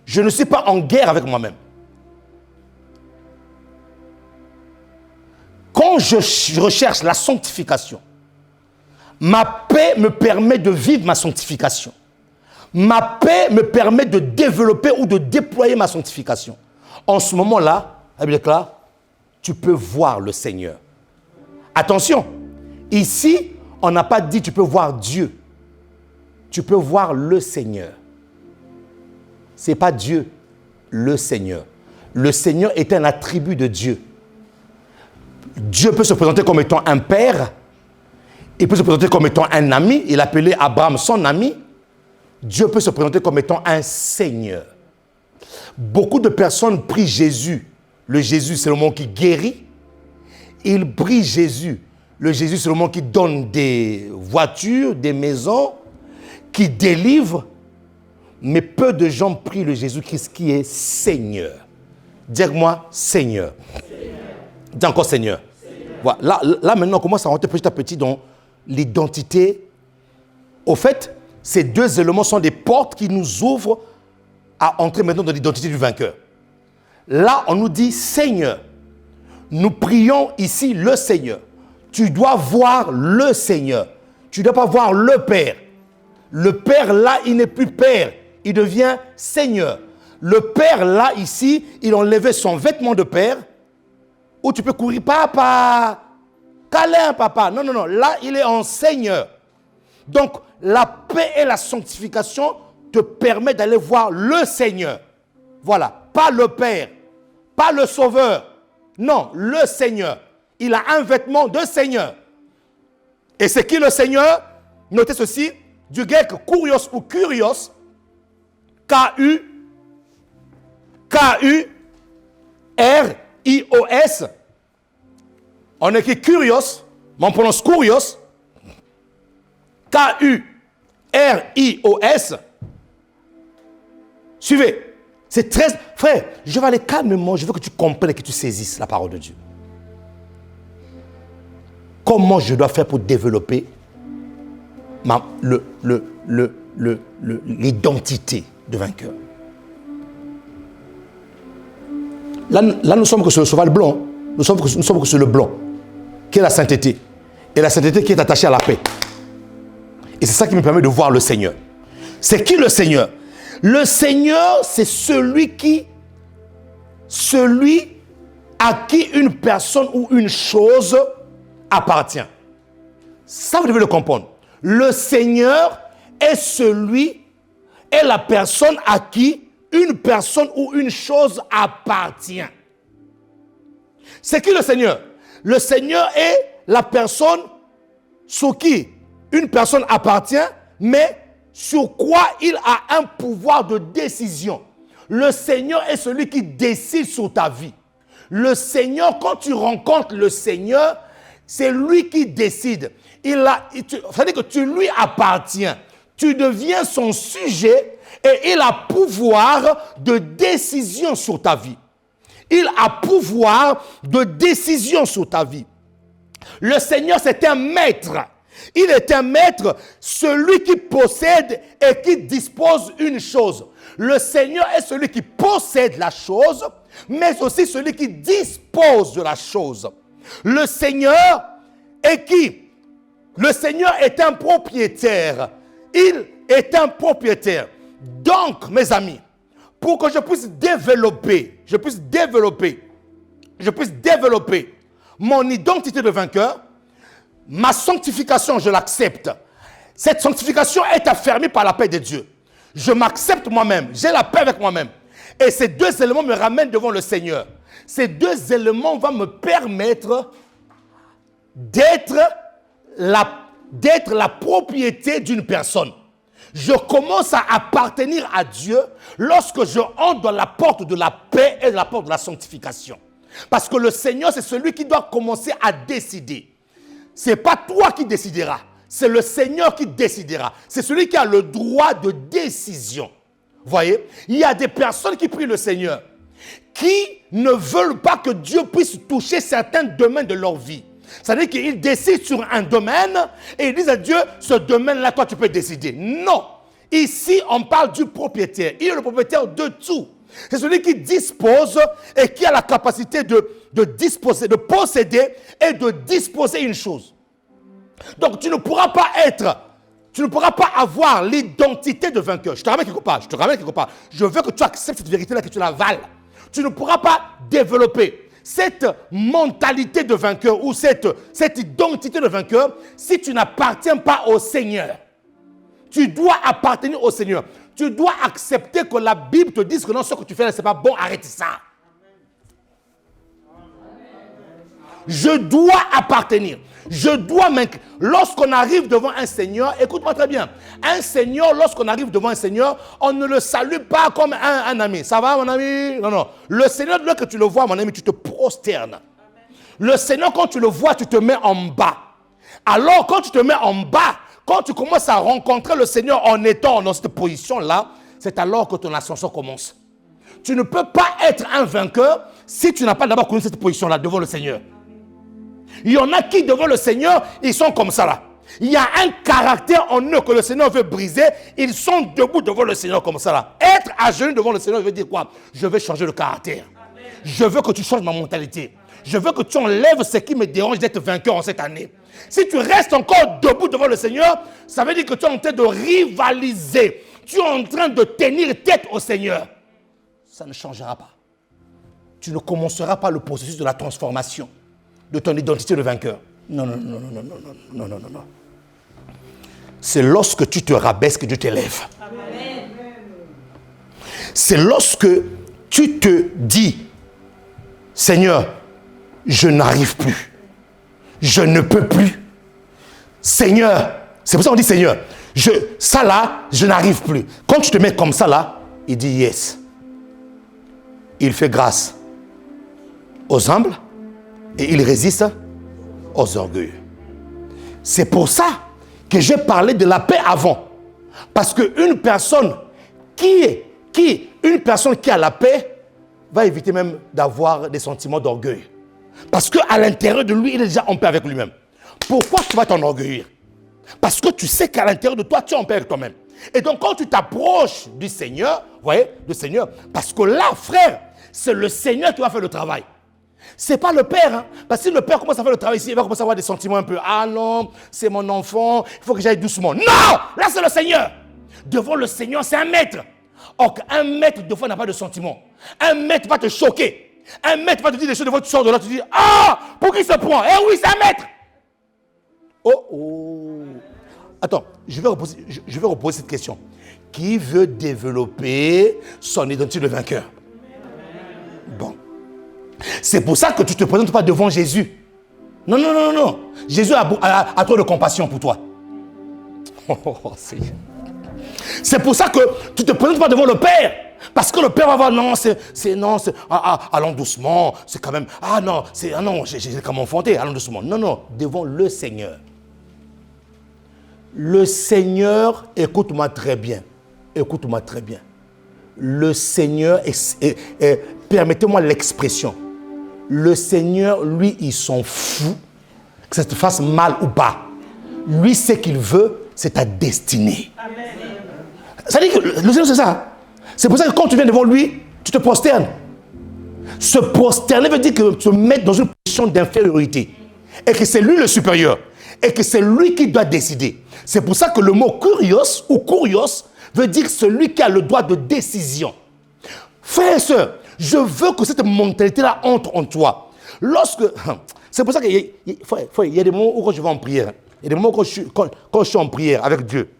je ne suis pas en guerre avec moi-même. Quand je recherche la sanctification, ma paix me permet de vivre ma sanctification. Ma paix me permet de développer ou de déployer ma sanctification. En ce moment-là, la Bible déclare, tu peux voir le Seigneur. Attention, ici, on n'a pas dit tu peux voir Dieu. Tu peux voir le Seigneur. Ce n'est pas Dieu, le Seigneur. Le Seigneur est un attribut de Dieu. Dieu peut se présenter comme étant un père. Il peut se présenter comme étant un ami. Il appelait Abraham son ami. Dieu peut se présenter comme étant un Seigneur. Beaucoup de personnes prient Jésus. Le Jésus, c'est le mot qui guérit. Ils prient Jésus. Le Jésus, c'est le mot qui donne des voitures, des maisons, qui délivre. Mais peu de gens prient le Jésus-Christ qui est Seigneur. Dis-moi Seigneur. Dis encore Seigneur. Voilà. Là, maintenant, on commence à rentrer petit à petit dans l'identité. Au fait, ces deux éléments sont des portes qui nous ouvrent à entrer maintenant dans l'identité du vainqueur. Là, on nous dit Seigneur. Nous prions ici le Seigneur. Tu dois voir le Seigneur. Tu ne dois pas voir le Père. Le Père, là, il n'est plus Père. Il devient Seigneur. Le Père, là, ici, il a enlevé son vêtement de Père. Où tu peux courir, papa, câlin, papa. Non, non, non. Là, il est en Seigneur. Donc, la paix et la sanctification te permettent d'aller voir le Seigneur. Voilà. Pas le Père. Pas le Sauveur. Non, le Seigneur. Il a un vêtement de Seigneur. Et c'est qui le Seigneur? Notez ceci. Du grec kurios ou kurios. K-U-R-I-O-S. On écrit kurios, mais on prononce kurios. K-U-R-I-O-S. Suivez. C'est très... Frère, je vais aller calmement. Je veux que tu comprennes et que tu saisisses la parole de Dieu. comment je dois faire pour développer l'identité de vainqueur. Là, nous sommes que sur le cheval blanc. Nous sommes que sur le blanc, qui est la sainteté. Et la sainteté qui est attachée à la paix. Et c'est ça qui me permet de voir le Seigneur. C'est qui le Seigneur? Le Seigneur, c'est celui à qui une personne ou une chose appartient. Ça, vous devez le comprendre. Le Seigneur est la personne à qui une personne ou une chose appartient. C'est qui le Seigneur? Le Seigneur est la personne sur qui une personne appartient, mais sur quoi il a un pouvoir de décision. Le Seigneur est celui qui décide sur ta vie. Le Seigneur, quand tu rencontres le Seigneur, c'est lui qui décide. C'est-à-dire que tu lui appartiens. Tu deviens son sujet et il a pouvoir de décision sur ta vie. Il a pouvoir de décision sur ta vie. Le Seigneur, c'est un maître. Il est un maître, celui qui possède et qui dispose une chose. Le Seigneur est celui qui possède la chose, mais aussi celui qui dispose de la chose. Le Seigneur est qui? Le Seigneur est un propriétaire. Il est un propriétaire. Donc, mes amis, pour que je puisse développer mon identité de vainqueur, ma sanctification, je l'accepte. Cette sanctification est affermie par la paix de Dieu. Je m'accepte moi-même, j'ai la paix avec moi-même. Et ces deux éléments me ramènent devant le Seigneur. Ces deux éléments vont me permettre d'être la propriété d'une personne. Je commence à appartenir à Dieu lorsque je entre dans la porte de la paix et la porte de la sanctification. Parce que le Seigneur, c'est celui qui doit commencer à décider. Ce n'est pas toi qui décideras, c'est le Seigneur qui décidera. C'est celui qui a le droit de décision. Voyez, il y a des personnes qui prient le Seigneur, qui ne veulent pas que Dieu puisse toucher certains domaines de leur vie. C'est-à-dire qu'ils décident sur un domaine et ils disent à Dieu, ce domaine-là, toi, tu peux décider. Non. Ici, on parle du propriétaire. Il est le propriétaire de tout. C'est celui qui dispose et qui a la capacité de disposer, de posséder et de disposer une chose. Donc, tu ne pourras pas avoir l'identité de vainqueur. Je te ramène quelque part. Je veux que tu acceptes cette vérité-là, que tu l'avales. Tu ne pourras pas développer cette mentalité de vainqueur ou cette identité de vainqueur si tu n'appartiens pas au Seigneur. Tu dois appartenir au Seigneur. Tu dois accepter que la Bible te dise que non, ce que tu fais là, ce n'est pas bon, arrête ça. Je dois appartenir. Je dois m'incliner. Lorsqu'on arrive devant un Seigneur, écoute-moi très bien. Un Seigneur, lorsqu'on arrive devant un Seigneur, on ne le salue pas comme un ami. Ça va, mon ami? Non, non. Le Seigneur, lorsque tu le vois, mon ami, tu te prosternes. Le Seigneur, quand tu le vois, tu te mets en bas. Alors, quand tu te mets en bas, quand tu commences à rencontrer le Seigneur en étant dans cette position-là, c'est alors que ton ascension commence. Tu ne peux pas être un vainqueur si tu n'as pas d'abord connu cette position-là devant le Seigneur. Il y en a qui, devant le Seigneur, ils sont comme ça là. Il y a un caractère en eux que le Seigneur veut briser. Ils sont debout devant le Seigneur comme ça là. Être à genoux devant le Seigneur veut dire quoi? Je veux changer le caractère. Je veux que tu changes ma mentalité. Je veux que tu enlèves ce qui me dérange d'être vainqueur en cette année. Si tu restes encore debout devant le Seigneur, ça veut dire que tu es en train de rivaliser. Tu es en train de tenir tête au Seigneur. Ça ne changera pas. Tu ne commenceras pas le processus de la transformation de ton identité de vainqueur. Non. C'est lorsque tu te rabaisses que Dieu t'élève. Amen. C'est lorsque tu te dis, Seigneur, je n'arrive plus. Je ne peux plus. Seigneur, c'est pour ça qu'on dit Seigneur, ça là, je n'arrive plus. Quand tu te mets comme ça là, il dit yes. Il fait grâce aux humbles et il résiste aux orgueilleux. C'est pour ça que j'ai parlé de la paix avant. Parce qu'une personne qui a la paix va éviter même d'avoir des sentiments d'orgueil. Parce qu'à l'intérieur de lui, il est déjà en paix avec lui-même. Pourquoi tu vas t'enorgueillir? Parce que tu sais qu'à l'intérieur de toi, tu es en paix avec toi-même. Et donc, quand tu t'approches du Seigneur, vous voyez, du Seigneur, parce que là, frère, c'est le Seigneur qui va faire le travail. C'est pas le Père, hein. Parce que si le Père commence à faire le travail ici, il va commencer à avoir des sentiments un peu. Ah non, c'est mon enfant, il faut que j'aille doucement. Non, là c'est le Seigneur. Devant le Seigneur, c'est un maître. Or, un maître, des fois, n'a pas de sentiments. Un maître va te choquer. Un maître va te dire des choses, des fois, tu sors de là, tu dis, ah, pour qui se prend? Eh oui, c'est un maître. Oh, oh. Attends, je vais reposer cette question. Qui veut développer son identité de vainqueur? Bon. C'est pour ça que tu ne te présentes pas devant Jésus. Non, non, non, non. Jésus a trop de compassion pour toi. Oh, c'est pour ça que tu ne te présentes pas devant le Père. Parce que le Père va voir, non, allons doucement. C'est quand même, j'ai comme enfanté, allons doucement. Non, non, devant le Seigneur. Le Seigneur, écoute-moi très bien. Écoute-moi très bien. Le Seigneur, permettez-moi l'expression. Le Seigneur, lui, il s'en fout que ça te fasse mal ou pas. Lui, ce qu'il veut, c'est ta destinée. Amen. Ça dit que le Seigneur, c'est ça. C'est pour ça que quand tu viens devant lui, tu te prosternes. Se prosterner veut dire que tu te mets dans une position d'infériorité. Et que c'est lui le supérieur. Et que c'est lui qui doit décider. C'est pour ça que le mot kurios ou kurios veut dire celui qui a le droit de décision. Frères et sœurs, je veux que cette mentalité-là entre en toi. C'est pour ça qu'il y a des moments où quand je vais en prière, il y a des moments où quand je suis en prière avec Dieu,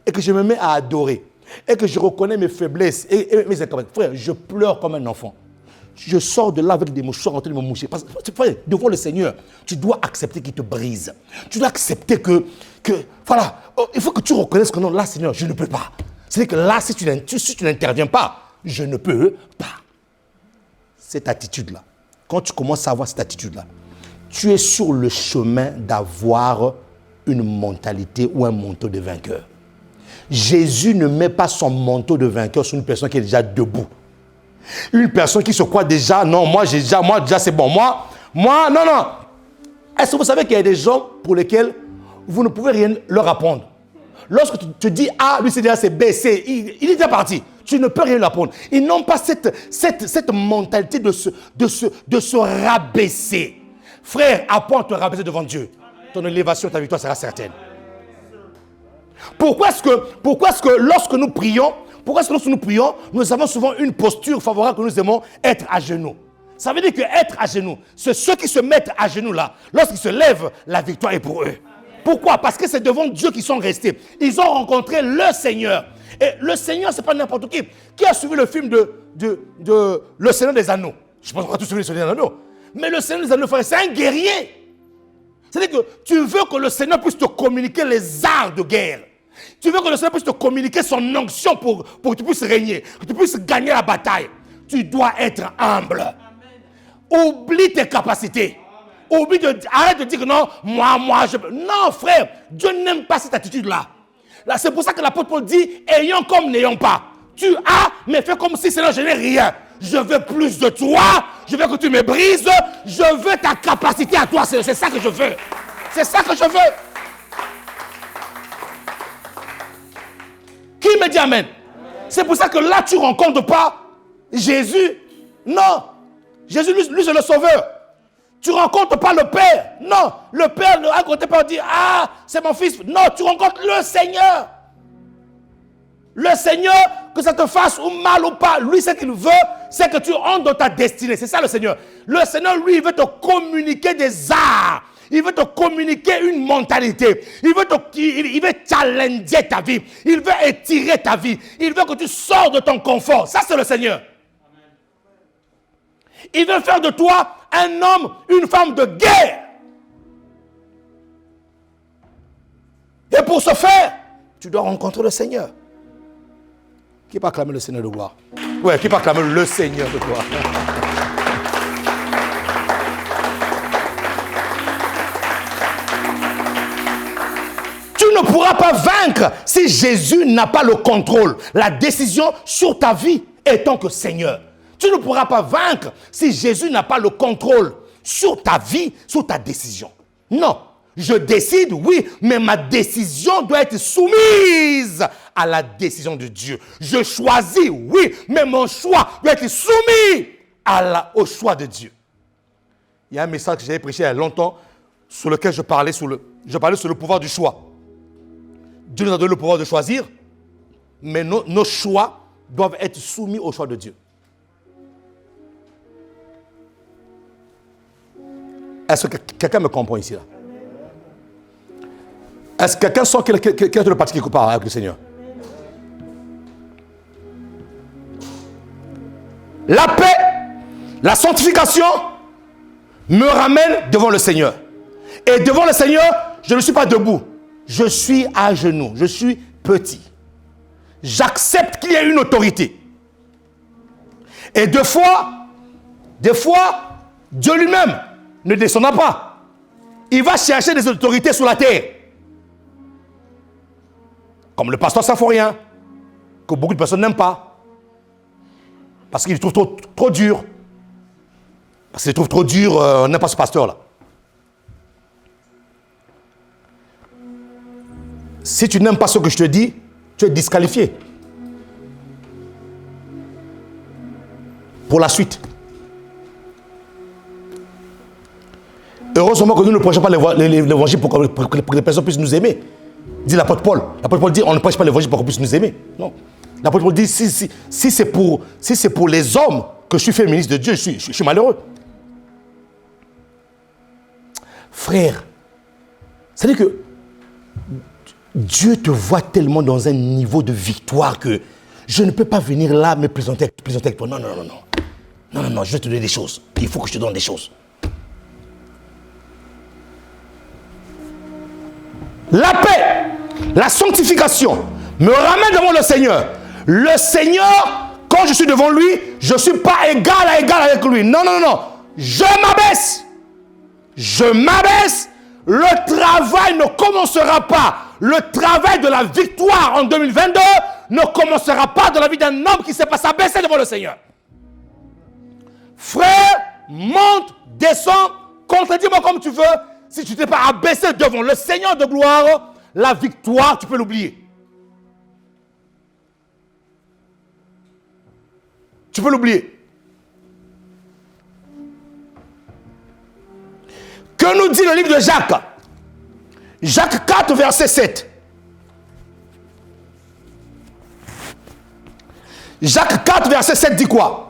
et que je me mets à adorer, et que je reconnais mes faiblesses, et mes incapacités. Frère, je pleure comme un enfant. Je sors de là avec des mouchoirs en train de me moucher. Parce que, frère, devant le Seigneur, tu dois accepter qu'il te brise. Tu dois accepter que voilà, il faut que tu reconnaisses que non, là, Seigneur, je ne peux pas. C'est-à-dire que là, si tu n'interviens pas, je ne peux pas. Cette attitude-là, quand tu commences à avoir cette attitude-là, tu es sur le chemin d'avoir une mentalité ou un manteau de vainqueur. Jésus ne met pas son manteau de vainqueur sur une personne qui est déjà debout. Une personne qui se croit déjà, non, moi déjà c'est bon. Moi, non. Est-ce que vous savez qu'il y a des gens pour lesquels vous ne pouvez rien leur apprendre? Lorsque tu te dis A, lui c'est déjà c'est B, C, il est déjà parti. Tu ne peux rien lui apprendre. Ils n'ont pas cette mentalité de se rabaisser. Frère, apprends à te rabaisser devant Dieu. Ton élévation, ta victoire sera certaine. Pourquoi est-ce que lorsque nous prions, nous avons souvent une posture favorable que nous aimons être à genoux? Ça veut dire que être à genoux, c'est ceux qui se mettent à genoux là. Lorsqu'ils se lèvent, la victoire est pour eux. Pourquoi? Parce que c'est devant Dieu qu'ils sont restés. Ils ont rencontré le Seigneur. Et le Seigneur, ce n'est pas n'importe qui. Qui a suivi le film de Le Seigneur des Anneaux? Je pense qu'on a tous suivi le Seigneur des Anneaux. Mais le Seigneur des Anneaux, frère, c'est un guerrier. C'est-à-dire que tu veux que le Seigneur puisse te communiquer les arts de guerre. Tu veux que le Seigneur puisse te communiquer son onction pour que tu puisses régner, que tu puisses gagner la bataille. Tu dois être humble. Amen. Oublie tes capacités. Arrête de dire que non, moi, je peux. Non, frère, Dieu n'aime pas cette attitude-là. Là, c'est pour ça que l'apôtre Paul dit, ayons comme n'ayons pas. Tu as, mais fais comme si Seigneur, je n'ai rien. Je veux plus de toi, je veux que tu me brises, je veux ta capacité à toi, c'est ça que je veux. C'est ça que je veux. Qui me dit amen? C'est pour ça que là, tu ne rencontres pas Jésus. Non. Jésus, lui c'est le sauveur. Tu ne rencontres pas le Père. Non. Le Père, à côté, pas dire, ah, c'est mon fils. Non, tu rencontres le Seigneur. Le Seigneur, que ça te fasse ou mal ou pas, lui, ce qu'il veut, c'est que tu entres dans ta destinée. C'est ça le Seigneur. Le Seigneur, lui, il veut te communiquer des arts. Il veut te communiquer une mentalité. Il veut challenger ta vie. Il veut étirer ta vie. Il veut que tu sors de ton confort. Ça, c'est le Seigneur. Il veut faire de toi un homme, une femme de guerre. Et pour ce faire, tu dois rencontrer le Seigneur. Qui peut acclamer le Seigneur de gloire? Ouais, qui peut acclamer le Seigneur de gloire? Tu ne pourras pas vaincre si Jésus n'a pas le contrôle, la décision sur ta vie étant que Seigneur. Tu ne pourras pas vaincre si Jésus n'a pas le contrôle sur ta vie, sur ta décision. Non. Je décide, oui, mais ma décision doit être soumise à la décision de Dieu. Je choisis, oui, mais mon choix doit être soumis au choix de Dieu. Il y a un message que j'avais prêché il y a longtemps sur lequel je parlais sur le pouvoir du choix. Dieu nous a donné le pouvoir de choisir, mais nos choix doivent être soumis au choix de Dieu. Est-ce que quelqu'un me comprend ici là? Est-ce que quelqu'un sent qu'il est le parti quelque part avec le Seigneur? La paix, la sanctification me ramène devant le Seigneur. Et devant le Seigneur, je ne suis pas debout. Je suis à genoux. Je suis petit. J'accepte qu'il y ait une autorité. Et des fois, Dieu lui-même ne descendra pas. Il va chercher des autorités sur la terre. Comme le pasteur symphorien, que beaucoup de personnes n'aiment pas. Parce qu'il trouve trop dur. Parce qu'il trouve trop dur, on n'aime pas ce pasteur-là. Si tu n'aimes pas ce que je te dis, tu es disqualifié. Pour la suite. Heureusement que nous ne prêchons pas l'évangile pour que les personnes puissent nous aimer. Dit l'apôtre Paul. L'apôtre Paul dit on ne prêche pas l'évangile pour qu'on puisse nous aimer. Non. L'apôtre Paul dit si c'est pour les hommes que je suis fait ministre de Dieu, je suis malheureux. Frère, c'est-à-dire que Dieu te voit tellement dans un niveau de victoire que je ne peux pas venir là me présenter avec toi. Non, je vais te donner des choses. Il faut que je te donne des choses. La paix, la sanctification me ramène devant le Seigneur. Le Seigneur, quand je suis devant lui, je ne suis pas égal à égal avec lui. Non. Je m'abaisse. Le travail ne commencera pas. Le travail de la victoire en 2022 ne commencera pas dans la vie d'un homme qui ne sait pas s'abaisser devant le Seigneur. Frère, monte, descends, contredis-moi comme tu veux. Si tu ne t'es pas abaissé devant le Seigneur de gloire, la victoire, tu peux l'oublier. Tu peux l'oublier. Que nous dit le livre de Jacques? Jacques 4, verset 7. Jacques 4, verset 7 dit quoi?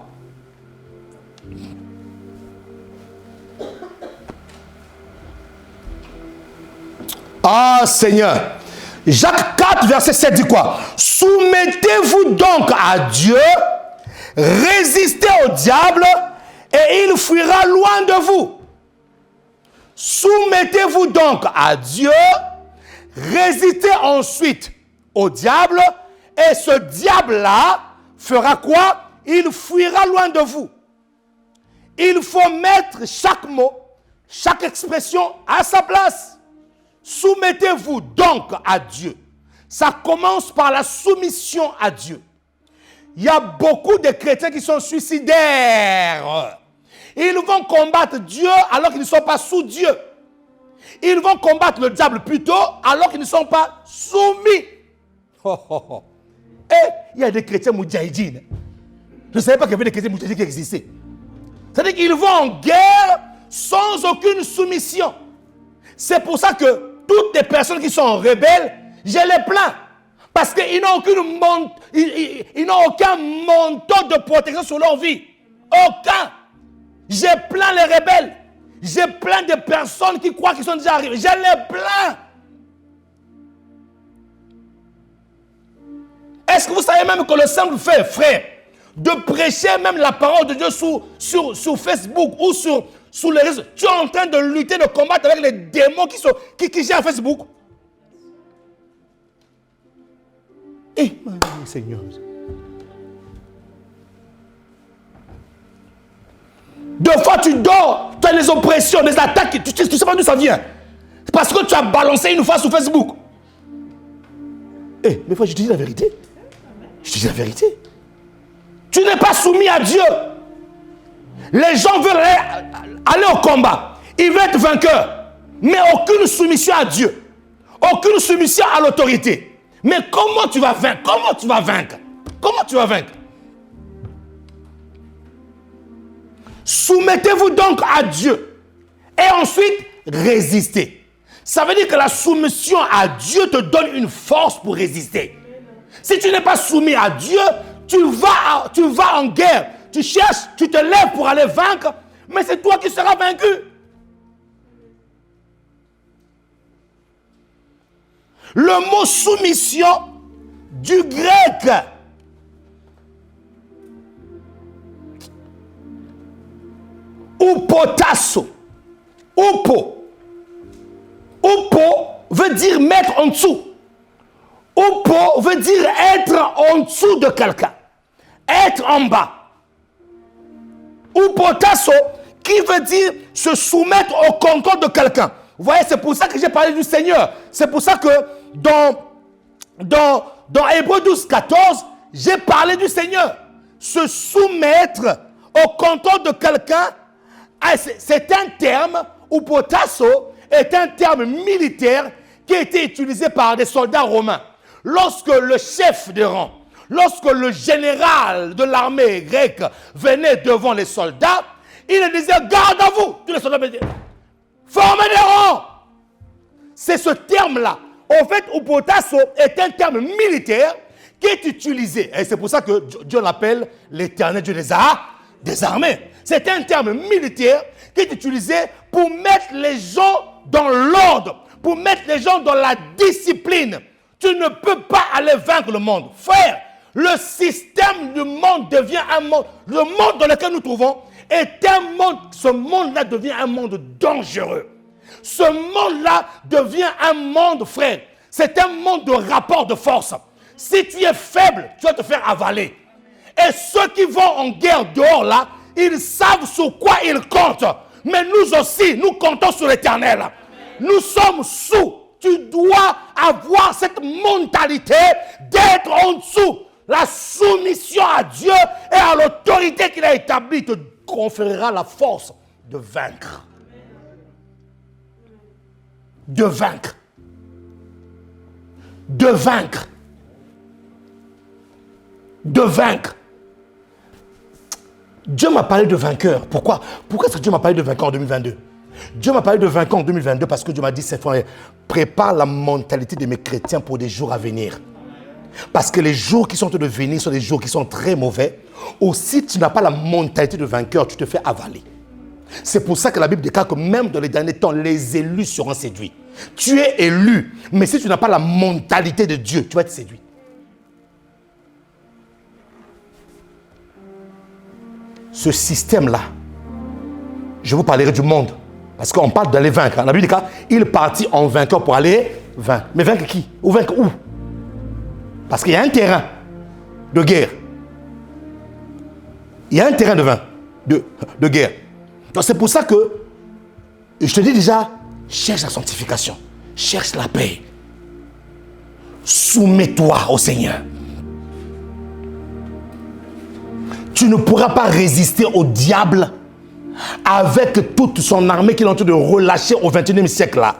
Ah Seigneur. Jacques 4, verset 7 dit quoi? Soumettez-vous donc à Dieu, résistez au diable et il fuira loin de vous. Soumettez-vous donc à Dieu, résistez ensuite au diable et ce diable-là fera quoi? Il fuira loin de vous. Il faut mettre chaque mot, chaque expression à sa place. Soumettez-vous donc à Dieu. Ça commence par la soumission à Dieu. Il y a beaucoup de chrétiens qui sont suicidaires. Ils vont combattre Dieu alors qu'ils ne sont pas sous Dieu. Ils vont combattre le diable plutôt alors qu'ils ne sont pas soumis. Et il y a des chrétiens moudjahidines. Je ne savais pas qu'il y avait des chrétiens moudjahidines qui existaient. C'est-à-dire qu'ils vont en guerre sans aucune soumission. C'est pour ça que toutes les personnes qui sont rebelles, je les plains. Parce qu'ils n'ont aucun manteau de protection sur leur vie. Aucun. J'ai plaint les rebelles. J'ai plein de personnes qui croient qu'ils sont déjà arrivés. Je les plains. Est-ce que vous savez même que le simple fait, frère, de prêcher même la parole de Dieu sur Facebook ou sur les réseaux, tu es en train de lutter, de combattre avec les démons qui gèrent Facebook? Eh, Seigneur. Deux fois tu dors, tu as les oppressions, les attaques, tu ne sais pas d'où ça vient. Parce que tu as balancé une fois sur Facebook. Eh, mais frère, je te dis la vérité. Je te dis la vérité. Tu n'es pas soumis à Dieu. Les gens veulent aller au combat. Ils veulent être vainqueurs. mais aucune soumission à Dieu. Aucune soumission à l'autorité. Mais comment tu vas vaincre? Comment tu vas vaincre? Comment tu vas vaincre? Soumettez-vous donc à Dieu. Et ensuite, résistez. Ça veut dire que la soumission à Dieu te donne une force pour résister. Si tu n'es pas soumis à Dieu, tu vas en guerre. Tu cherches, tu te lèves pour aller vaincre, mais c'est toi qui seras vaincu. Le mot soumission du grec upotasso. Upo veut dire mettre en dessous. Upo veut dire être en dessous de quelqu'un. Être en bas. Upotasso qui veut dire se soumettre au contrôle de quelqu'un. Vous voyez, c'est pour ça que j'ai parlé du Seigneur. C'est pour ça que dans Hébreux 12, 14, j'ai parlé du Seigneur. Se soumettre au contrôle de quelqu'un, c'est un terme, upotasso, est un terme militaire qui a été utilisé par des soldats romains. Lorsque le chef de rang, lorsque le général de l'armée grecque venait devant les soldats, il disait « Garde à vous !» Tous les soldats me disaient « Formez des rangs !» C'est ce terme-là. En fait, upotasso est un terme militaire qui est utilisé. Et c'est pour ça que Dieu l'appelle l'Éternel Dieu des armées. C'est un terme militaire qui est utilisé pour mettre les gens dans l'ordre, pour mettre les gens dans la discipline. Tu ne peux pas aller vaincre le monde. Frère, le système du monde devient un monde. Le monde dans lequel nous trouvons est un monde. Ce monde-là devient un monde dangereux. Ce monde-là devient un monde, frère. C'est un monde de rapport de force. Si tu es faible, tu vas te faire avaler. Et ceux qui vont en guerre dehors là, ils savent sur quoi ils comptent. Mais nous aussi, nous comptons sur l'Éternel. Nous sommes sous. Tu dois avoir cette mentalité d'être en dessous. La soumission à Dieu et à l'autorité qu'il a établie te conférera la force de vaincre. De vaincre. De vaincre. De vaincre. Dieu m'a parlé de vainqueur. Pourquoi? Pourquoi est-ce que Dieu m'a parlé de vainqueur en 2022? Dieu m'a parlé de vainqueur en 2022 parce que Dieu m'a dit, c'est frère, prépare la mentalité de mes chrétiens pour des jours à venir. Parce que les jours qui sont en train de venir sont des jours qui sont très mauvais. Ou si tu n'as pas la mentalité de vainqueur, tu te fais avaler. C'est pour ça que la Bible déclare que même dans les derniers temps, les élus seront séduits. Tu es élu, mais si tu n'as pas la mentalité de Dieu, tu vas être séduit. Ce système-là, je vous parlerai du monde. Parce qu'on parle d'aller vaincre. La Bible dit qu'il partit en vainqueur pour aller vaincre. Mais vaincre qui? Ou vaincre où? Parce qu'il y a un terrain de guerre. Il y a un terrain de guerre. Donc c'est pour ça que je te dis déjà, cherche la sanctification. Cherche la paix. Soumets-toi au Seigneur. Tu ne pourras pas résister au diable avec toute son armée qu'il est en train de relâcher au XXIe siècle, là,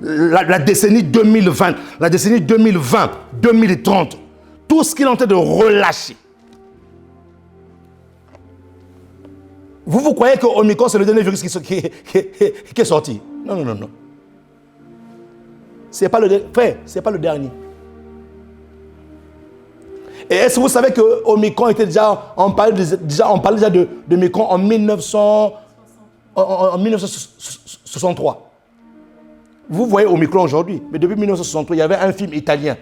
la décennie 2020, la décennie 2020, 2030. Tout ce qu'il est en train de relâcher. Vous croyez que Omicron, c'est le dernier virus qui est sorti? Non, non, non, non. Ce n'est pas le dernier. Frère, ce n'est pas le dernier. Et est-ce que vous savez que Omicron était déjà, on parlait déjà de Omicron en 1963. Vous voyez Omicron aujourd'hui, mais depuis 1963, il y avait un film italien.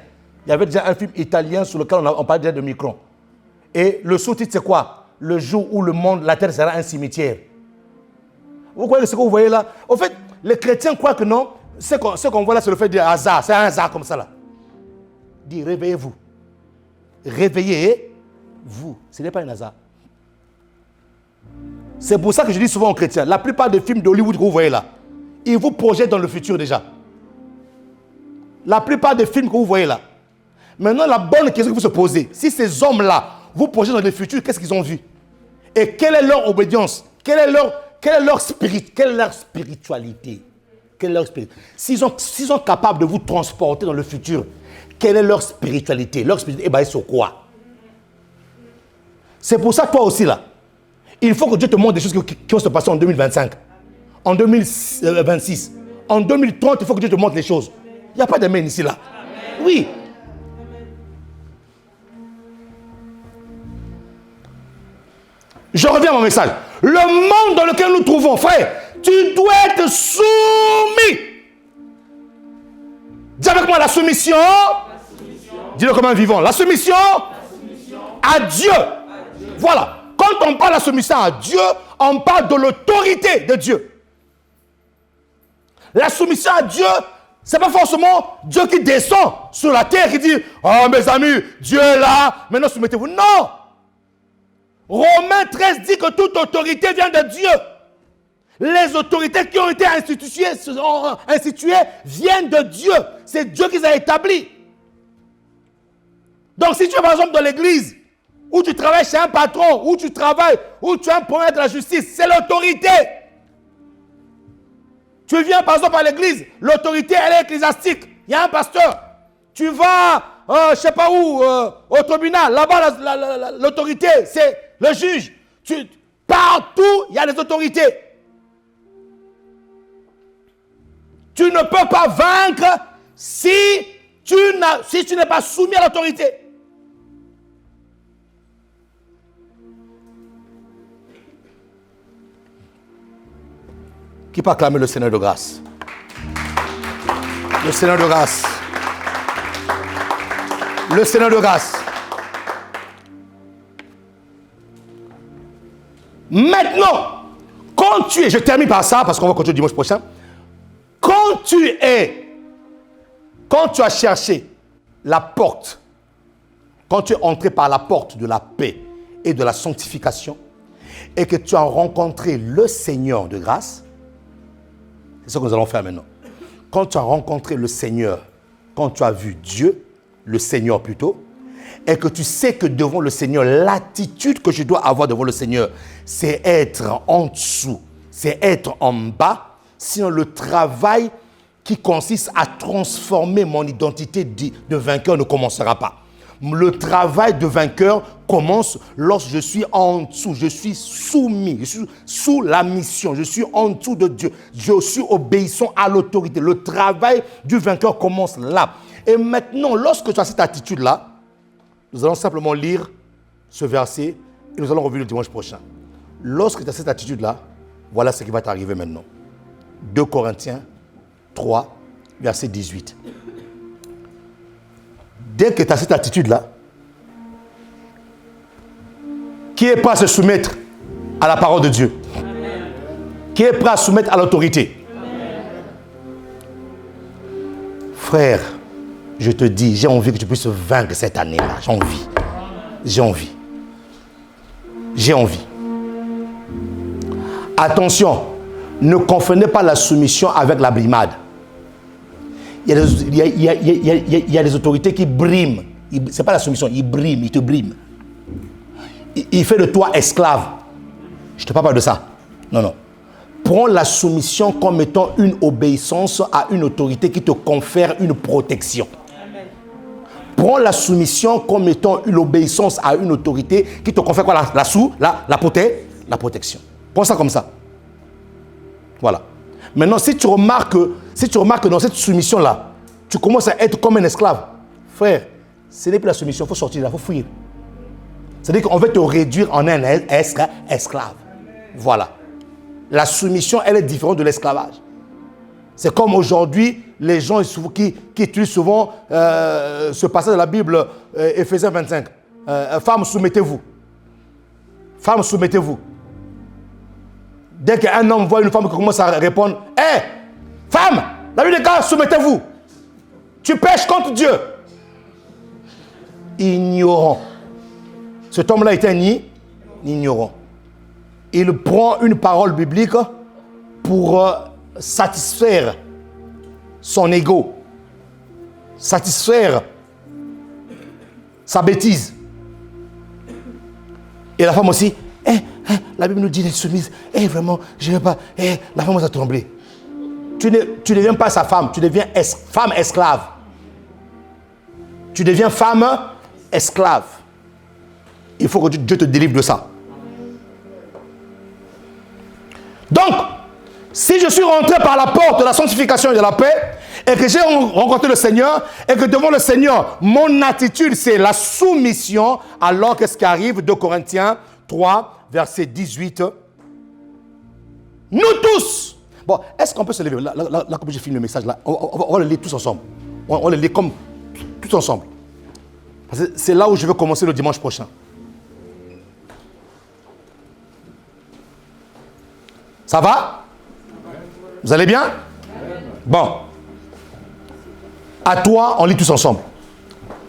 Il y avait déjà un film italien sur lequel on parlait déjà de Omicron. Et le sous-titre, c'est quoi? Le jour où le monde, la terre sera un cimetière. Vous voyez ce que vous voyez là? En fait, les chrétiens croient que non. Ce qu'on voit là, c'est le fait de hasard. C'est un hasard comme ça là. Dis, réveillez-vous. Réveillez-vous. Ce n'est pas un hasard. C'est pour ça que je dis souvent aux chrétiens, la plupart des films d'Hollywood que vous voyez là, ils vous projettent dans le futur déjà. La plupart des films que vous voyez là. Maintenant, la bonne question qu'il faut se poser, si ces hommes-là vous projettent dans le futur, qu'est-ce qu'ils ont vu? Et quelle est leur obédience? Quelle est leur spiritualité? Quelle est leur spiritualité? S'ils sont capables de vous transporter dans le futur, quelle est leur spiritualité? Leur spiritualité est basée sur quoi? C'est pour ça, toi aussi, là, il faut que Dieu te montre des choses qui vont se passer en 2025, en 2026, en 2030, il faut que Dieu te montre les choses. Il n'y a pas de main ici, là. Amen. Oui. Je reviens à mon message. Le monde dans lequel nous nous trouvons, frère, tu dois être soumis. Dis avec moi la soumission. Dis-le comme un vivant. La soumission à Dieu. Voilà. Quand on parle de la soumission à Dieu, on parle de l'autorité de Dieu. La soumission à Dieu, ce n'est pas forcément Dieu qui descend sur la terre qui dit « Oh mes amis, Dieu est là, maintenant soumettez-vous. » Non. Romains 13 dit que toute autorité vient de Dieu. Les autorités qui ont été instituées viennent de Dieu. C'est Dieu qui les a établies. Donc si tu es par exemple dans l'église, où tu travailles chez un patron, où tu travailles, où tu as un problème de la justice, c'est l'autorité. Tu viens par exemple à l'église, l'autorité elle est ecclésiastique. Il y a un pasteur. Tu vas, je ne sais pas où, au tribunal, là-bas l'autorité, c'est le juge. Partout, il y a des autorités. Tu ne peux pas vaincre si tu n'es pas soumis à l'autorité. Qui peut acclamer le Seigneur de grâce? Le Seigneur de grâce. Le Seigneur de grâce. Maintenant, quand tu es, je termine par ça parce qu'on va continuer dimanche prochain. Quand tu as cherché la porte, quand tu es entré par la porte de la paix et de la sanctification, et que tu as rencontré le Seigneur de grâce, c'est ce que nous allons faire maintenant. Quand tu as rencontré le Seigneur, quand tu as vu Dieu, le Seigneur plutôt, et que tu sais que devant le Seigneur, l'attitude que je dois avoir devant le Seigneur, c'est être en dessous, c'est être en bas. Sinon, le travail qui consiste à transformer mon identité de vainqueur ne commencera pas. Le travail de vainqueur commence lorsque je suis en dessous, je suis soumis, je suis sous la mission, je suis en dessous de Dieu, je suis obéissant à l'autorité. Le travail du vainqueur commence là. Et maintenant, lorsque tu as cette attitude-là, nous allons simplement lire ce verset et nous allons revenir le dimanche prochain. Lorsque tu as cette attitude-là, voilà ce qui va t'arriver maintenant. 2 Corinthiens 3, verset 18. Dès que tu as cette attitude-là, qui est prêt à se soumettre à la parole de Dieu? Amen. Qui est prêt à se soumettre à l'autorité? Amen. Frère, je te dis, j'ai envie que tu puisses vaincre cette année-là. J'ai envie. J'ai envie. J'ai envie. Attention, ne confondez pas la soumission avec la brimade. Il y a des autorités qui briment. Ce n'est pas la soumission, ils briment, ils te briment. Il fait de toi esclave. Je ne te parle pas de ça. Non, non. Prends la soumission comme étant une obéissance à une autorité qui te confère une protection. Amen. Prends la soumission comme étant une obéissance à une autorité qui te confère quoi? La protection. Prends ça comme ça. Voilà. Maintenant, si tu remarques que dans cette soumission-là, tu commences à être comme un esclave, frère, ce n'est plus la soumission, il faut sortir de là, il faut fuir. C'est-à-dire qu'on veut te réduire en un esclave. Voilà. La soumission, elle est différente de l'esclavage. C'est comme aujourd'hui, les gens qui utilisent souvent ce passage de la Bible, Éphésiens 25. Femmes, soumettez-vous. Femmes, soumettez-vous. Dès qu'un homme voit une femme qui commence à répondre, « Hé, femme, la vie des gars, soumettez-vous. Tu pêches contre Dieu. » Ignorant. Cet homme-là était un ignorant. Il prend une parole biblique pour satisfaire son ego, satisfaire sa bêtise. Et la femme aussi, la Bible nous dit d'être soumise. Vraiment, je ne vais pas. La femme a tremblé. tu ne deviens pas sa femme, tu deviens femme esclave. Tu deviens femme esclave. Il faut que Dieu te délivre de ça. Donc, si je suis rentré par la porte de la sanctification et de la paix, et que j'ai rencontré le Seigneur, et que devant le Seigneur, mon attitude, c'est la soumission, alors qu'est-ce qui arrive? 2 Corinthiens 3, verset 18. Nous tous. Bon, est-ce qu'on peut se lever? Là comme j'ai fini le message, là, on va le lire tous ensemble. On le lit comme tous ensemble. Parce que c'est là où je veux commencer le dimanche prochain. Ça va? Vous allez bien? Bon. À toi, on lit tous ensemble.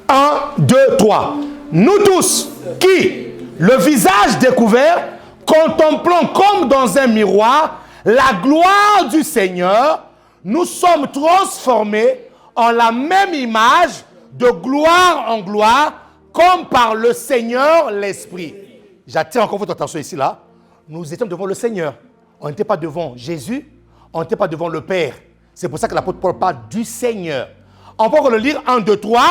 1, 2, 3. Nous tous qui, le visage découvert, contemplons comme dans un miroir la gloire du Seigneur, nous sommes transformés en la même image de gloire en gloire, comme par le Seigneur l'Esprit. J'attire encore votre attention ici, là. Nous étions devant le Seigneur. On n'était pas devant Jésus, on n'était pas devant le Père. C'est pour ça que l'apôtre Paul parle du Seigneur. On peut le lire 1, 2, 3.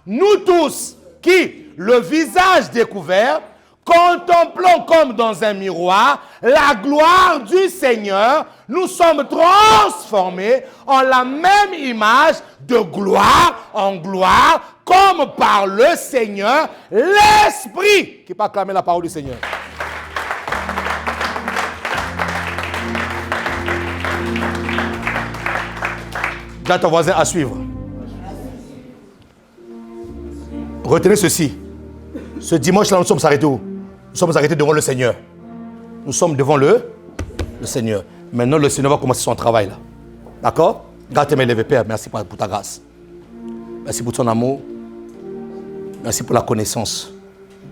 Nous tous qui, le visage découvert, contemplons comme dans un miroir la gloire du Seigneur, nous sommes transformés en la même image de gloire en gloire, comme par le Seigneur, l'Esprit. Qui peut acclamer la parole du Seigneur? Dis à ton voisin à suivre. Retenez ceci. Ce dimanche-là, nous sommes arrêtés où? Nous sommes arrêtés devant le Seigneur. Nous sommes devant le Seigneur. Maintenant, le Seigneur va commencer son travail là. D'accord? Garde tes mains levées, Père. Merci pour ta grâce. Merci pour ton amour. Merci pour la connaissance.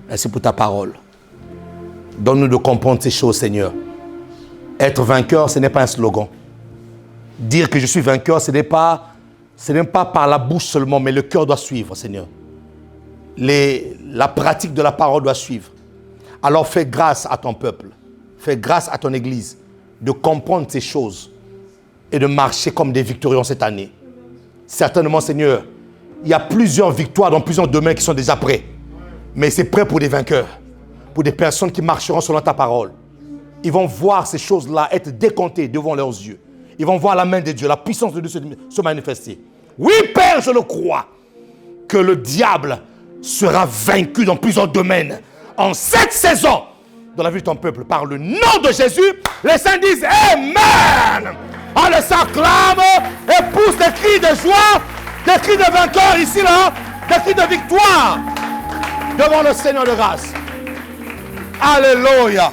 Merci pour ta parole. Donne-nous de comprendre ces choses, Seigneur. Être vainqueur, ce n'est pas un slogan. Dire que je suis vainqueur, ce n'est pas par la bouche seulement, mais le cœur doit suivre, Seigneur. La pratique de la parole doit suivre. Alors fais grâce à ton peuple, fais grâce à ton Église de comprendre ces choses et de marcher comme des victorieux cette année. Certainement, Seigneur, il y a plusieurs victoires dans plusieurs domaines qui sont déjà prêts. Mais c'est prêt pour des vainqueurs, pour des personnes qui marcheront selon ta parole. Ils vont voir ces choses-là être décomptées devant leurs yeux. Ils vont voir la main de Dieu, la puissance de Dieu se manifester. Oui, Père, je le crois, que le diable sera vaincu dans plusieurs domaines en cette saison dans la vie de ton peuple. Par le nom de Jésus, les saints disent Amen. On les acclame et pousse des cris de joie, des cris de vainqueur ici, là, des cris de victoire devant le Seigneur de grâce. Alléluia.